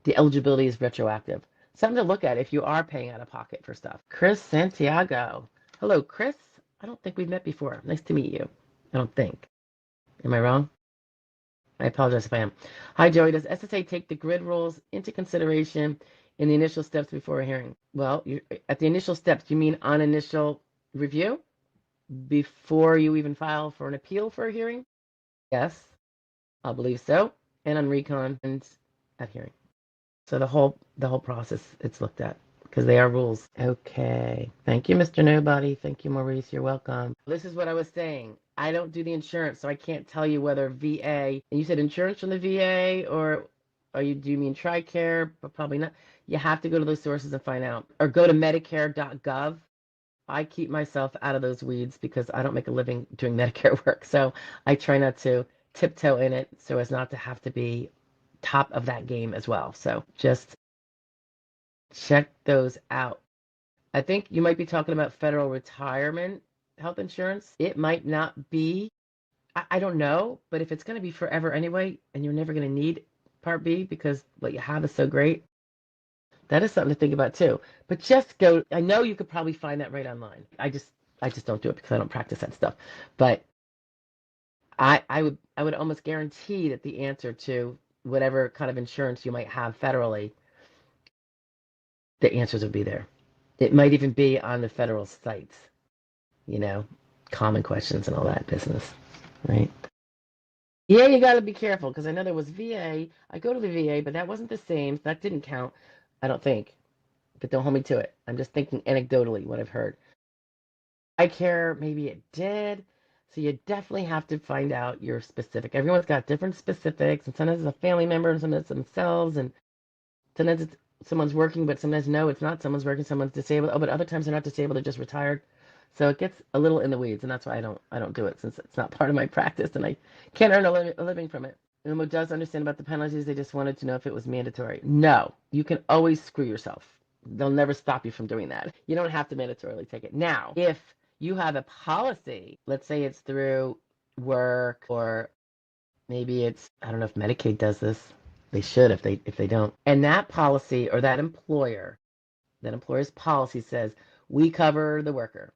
the eligibility is retroactive. Something to look at if you are paying out of pocket for stuff. Chris Santiago. Hello, Chris. I don't think we've met before. Nice to meet you. I don't think. Am I wrong? I apologize if I am. Hi, Joey. Does SSA take the grid rules into consideration in the initial steps before a hearing? Well, at the initial steps, you mean on initial review? Before you even file for an appeal for a hearing? Yes, I believe so. And on recon and at hearing. So the whole process it's looked at because they are rules. Okay. Thank you, Mr. Nobody. Thank you, Maurice. You're welcome. This is what I was saying. I don't do the insurance, so I can't tell you whether VA, and you said insurance from the VA or do you mean TRICARE? But probably not. You have to go to those sources and find out. Or go to medicare.gov. I keep myself out of those weeds because I don't make a living doing Medicare work. So I try not to tiptoe in it so as not to have to be top of that game as well. So just check those out. I think you might be talking about federal retirement health insurance. It might not be. I don't know, but if it's going to be forever anyway, and you're never going to need Part B because what you have is so great, that is something to think about too. But just go. I know you could probably find that right online. I just don't do it because I don't practice that stuff. But I would almost guarantee that the answer to whatever kind of insurance you might have federally, the answers would be there. It might even be on the federal sites, you know, common questions and all that business, right? Yeah, you got to be careful because I know there was VA. I go to the VA, but that wasn't the same. So that didn't count, I don't think. But don't hold me to it. I'm just thinking anecdotally what I've heard. I care, maybe it did. So you definitely have to find out your specific. Everyone's got different specifics, and sometimes it's a family member, and sometimes it's themselves, and sometimes it's someone's working, but sometimes no, it's not someone's working, someone's disabled. Oh, but other times they're not disabled, they're just retired. So it gets a little in the weeds, and that's why I don't do it since it's not part of my practice, and I can't earn a living from it. Umo does understand about the penalties. They just wanted to know if it was mandatory. No, you can always screw yourself. They'll never stop you from doing that. You don't have to mandatorily take it. Now, if you have a policy, let's say it's through work or maybe it's, I don't know if Medicaid does this. They should if they don't. And that policy or that employer's policy says we cover the worker,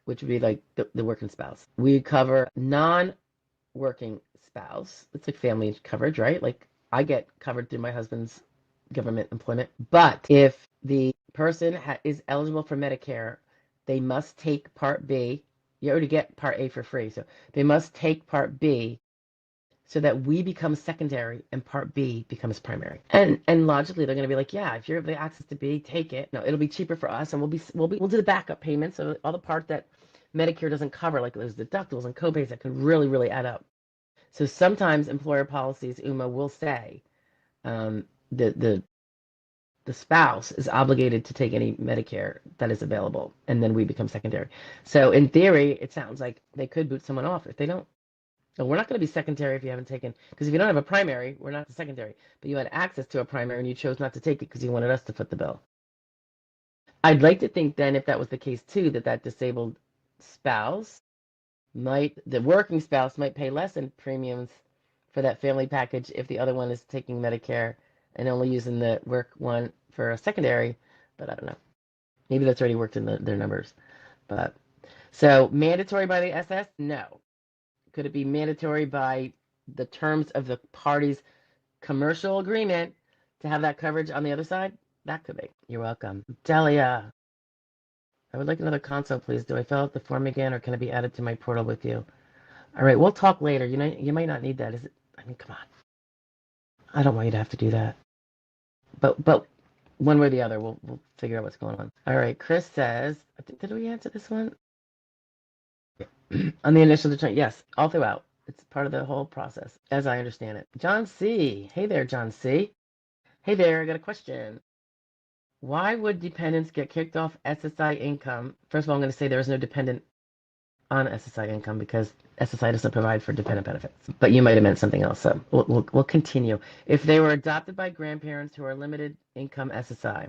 which would be like the working spouse. We cover non-working spouse. It's like family coverage, right? Like I get covered through my husband's government employment. But if the person is eligible for Medicare, they must take Part B. You already get Part A for free, so they must take Part B so that we become secondary and Part B becomes primary. And logically, they're going to be like, yeah, if you have the access to B, take it. No, it'll be cheaper for us, and we'll do the backup payments. So all the part that Medicare doesn't cover, like those deductibles and copays that can really really add up. So sometimes employer policies, UMA will say the spouse is obligated to take any Medicare that is available, and then we become secondary. So in theory, it sounds like they could boot someone off if they don't. No, we're not going to be secondary if you haven't taken, because if you don't have a primary, we're not the secondary. But you had access to a primary and you chose not to take it because you wanted us to foot the bill. I'd like to think then, if that was the case too, that disabled spouse the working spouse might pay less in premiums for that family package if the other one is taking Medicare and only using the work one for a secondary. But I don't know. Maybe that's already worked in their numbers. But so mandatory by the SS? No. Could it be mandatory by the terms of the party's commercial agreement to have that coverage on the other side? That could be. You're welcome. Delia, I would like another console, please. Do I fill out the form again, or can it be added to my portal with you? All right, we'll talk later. You might not need that. Is it? I mean, come on. I don't want you to have to do that. But one way or the other, we'll figure out what's going on. All right, Chris says, did we answer this one? On the initial determination, yes, all throughout. It's part of the whole process, as I understand it. John C. Hey there, John C. Hey there, I got a question. Why would dependents get kicked off SSI income? First of all, I'm going to say there is no dependent on SSI income because SSI doesn't provide for dependent benefits. But you might have meant something else, so we'll continue. If they were adopted by grandparents who are limited income SSI,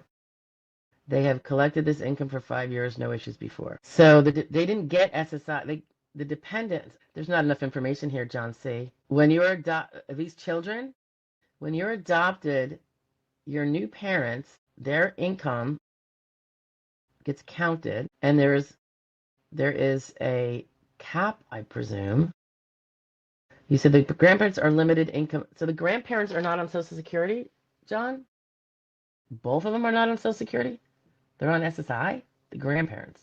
they have collected this income for 5 years, no issues before. So they didn't get SSI. The dependents, there's not enough information here, John C. When you're these children, when you're adopted, your new parents, their income gets counted, and there is a cap, I presume. You said the grandparents are limited income. So the grandparents are not on Social Security, John? Both of them are not on Social Security? They're on SSI? The grandparents.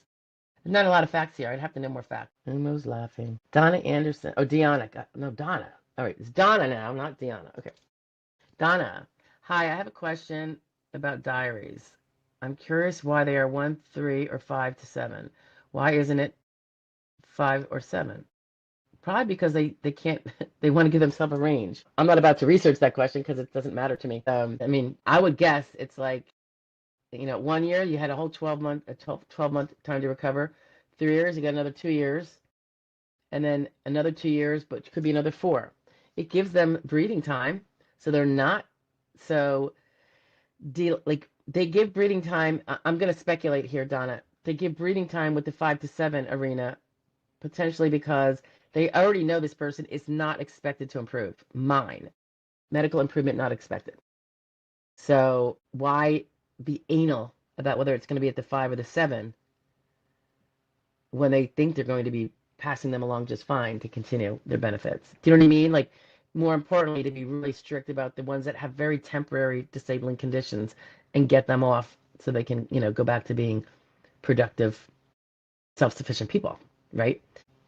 There's not a lot of facts here. I'd have to know more facts. Umo's laughing. Donna Anderson. Oh, Deanna. No, Donna. All right, it's Donna now, not Deanna. Okay. Donna. Hi, I have a question about diaries. I'm curious why they are 1, 3, or 5 to 7. Why isn't it 5 or 7? Probably because they can't, they want to give themselves a range. I'm not about to research that question because it doesn't matter to me. I mean, I would guess it's like, 1 year you had a whole 12-month time to recover. 3 years, you got another 2 years, and then another 2 years, but it could be another 4. It gives them breathing time, so they're not so they give breathing time. I'm going to speculate here, Donna. They give breathing time with the 5 to 7 arena, potentially because they already know this person is not expected to improve. Medical improvement not expected. So why be anal about whether it's going to be at the 5 or the 7 when they think they're going to be passing them along just fine to continue their benefits? Do you know what I mean? Like, more importantly, to be really strict about the ones that have very temporary disabling conditions and get them off so they can, go back to being productive, self-sufficient people, right?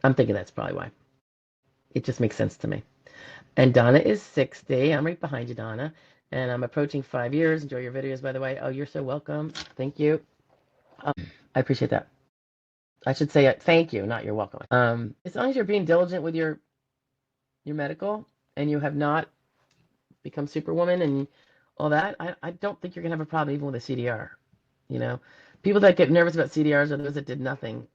I'm thinking that's probably why. It just makes sense to me. And Donna is 60. I'm right behind you, Donna. And I'm approaching 5 years. Enjoy your videos, by the way. Oh, you're so welcome. Thank you. I appreciate that. I should say thank you, not you're welcome. As long as you're being diligent with your medical and you have not become superwoman and all that, I don't think you're going to have a problem even with a CDR. People that get nervous about CDRs are those that did nothing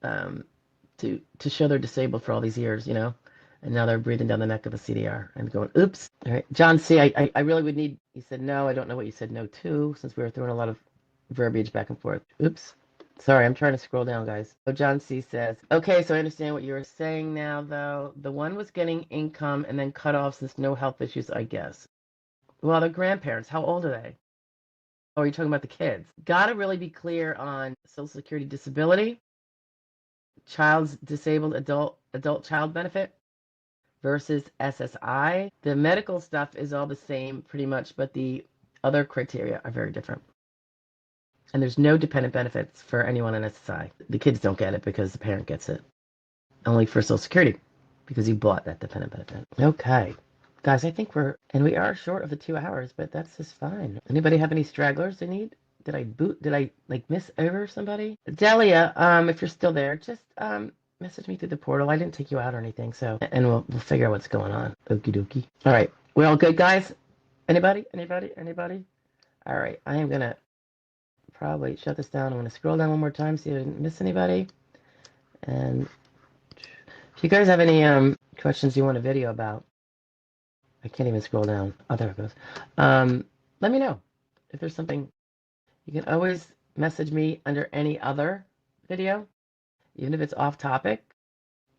to show they're disabled for all these years, and now they're breathing down the neck of a CDR and going, oops. All right, John C., I really would need, you said no. I don't know what you said no to, since we were throwing a lot of verbiage back and forth. Oops. Sorry, I'm trying to scroll down, guys. So John C. says, okay, so I understand what you were saying now, though. The one was getting income and then cut off since no health issues, I guess. Well, the grandparents, how old are they? Oh, are you talking about the kids? Got to really be clear on Social Security disability, child's disabled adult child benefit versus SSI. The medical stuff is all the same pretty much, but the other criteria are very different. And there's no dependent benefits for anyone on SSI. The kids don't get it because the parent gets it. Only for Social Security because you bought that dependent benefit. Okay. Guys, I think we are short of the 2 hours, but that's just fine. Anybody have any stragglers they need? Did I miss over somebody? Delia, if you're still there, just message me through the portal. I didn't take you out or anything, so, and we'll figure out what's going on. Okie dokie. All right. We're all good, guys? Anybody? All right. I am going to probably shut this down. I'm going to scroll down one more time, see if I didn't miss anybody. And if you guys have any questions you want a video about, I can't even scroll down. Oh, there it goes. Let me know if there's something. You can always message me under any other video, even if it's off topic,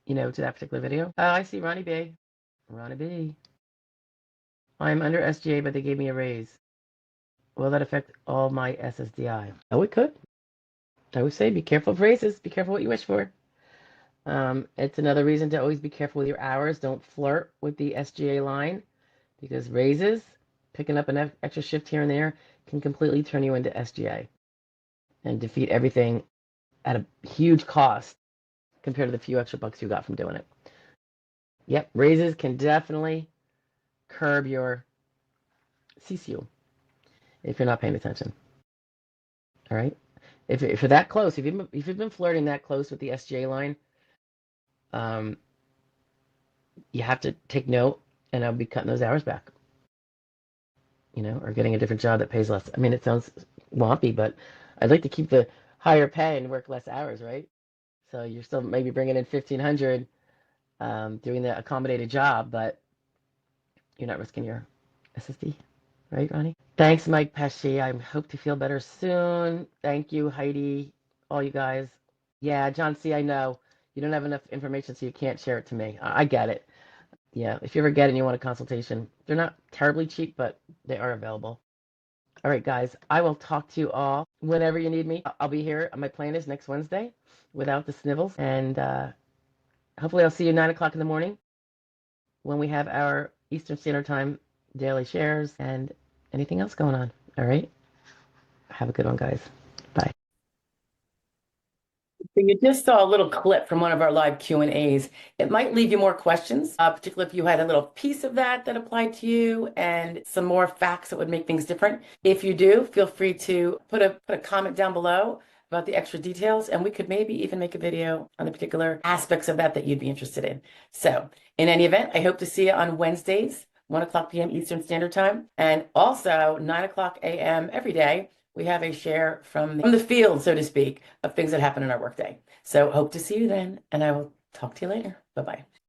to that particular video. I see Ronnie B. Ronnie B. I'm under SGA, but they gave me a raise. Will that affect all my SSDI? Oh, it could. I always say be careful of raises. Be careful what you wish for. It's another reason to always be careful with your hours. Don't flirt with the SGA line because raises, picking up an extra shift here and there, can completely turn you into SGA and defeat everything at a huge cost compared to the few extra bucks you got from doing it. Yep, raises can definitely curb your CCU if you're not paying attention. All right? If you're that close, if you've been flirting that close with the SGA line, you have to take note, and I'll be cutting those hours back. Or getting a different job that pays less. I mean, it sounds wompy, but I'd like to keep the higher pay and work less hours, right? So you're still maybe bringing in 1,500 doing the accommodated job, but you're not risking your SSD, right, Ronnie? Thanks, Mike Pesci. I hope to feel better soon. Thank you, Heidi, all you guys. Yeah, John C., I know you don't have enough information, so you can't share it to me. I get it. Yeah, if you ever get it and you want a consultation, they're not terribly cheap, but they are available. All right, guys, I will talk to you all whenever you need me. I'll be here. My plan is next Wednesday without the snivels. And hopefully, I'll see you 9 o'clock in the morning when we have our Eastern Standard Time daily shares and anything else going on. All right. Have a good one, guys. Bye. So you just saw a little clip from one of our live Q&As. It might leave you more questions, particularly if you had a little piece of that applied to you and some more facts that would make things different. If you do, feel free to put a comment down below about the extra details, and we could maybe even make a video on the particular aspects of that you'd be interested in. So in any event, I hope to see you on Wednesdays, 1 p.m. Eastern Standard Time, and also 9 a.m. every day. We have a share from the field, so to speak, of things that happen in our workday. So hope to see you then, and I will talk to you later. Bye-bye.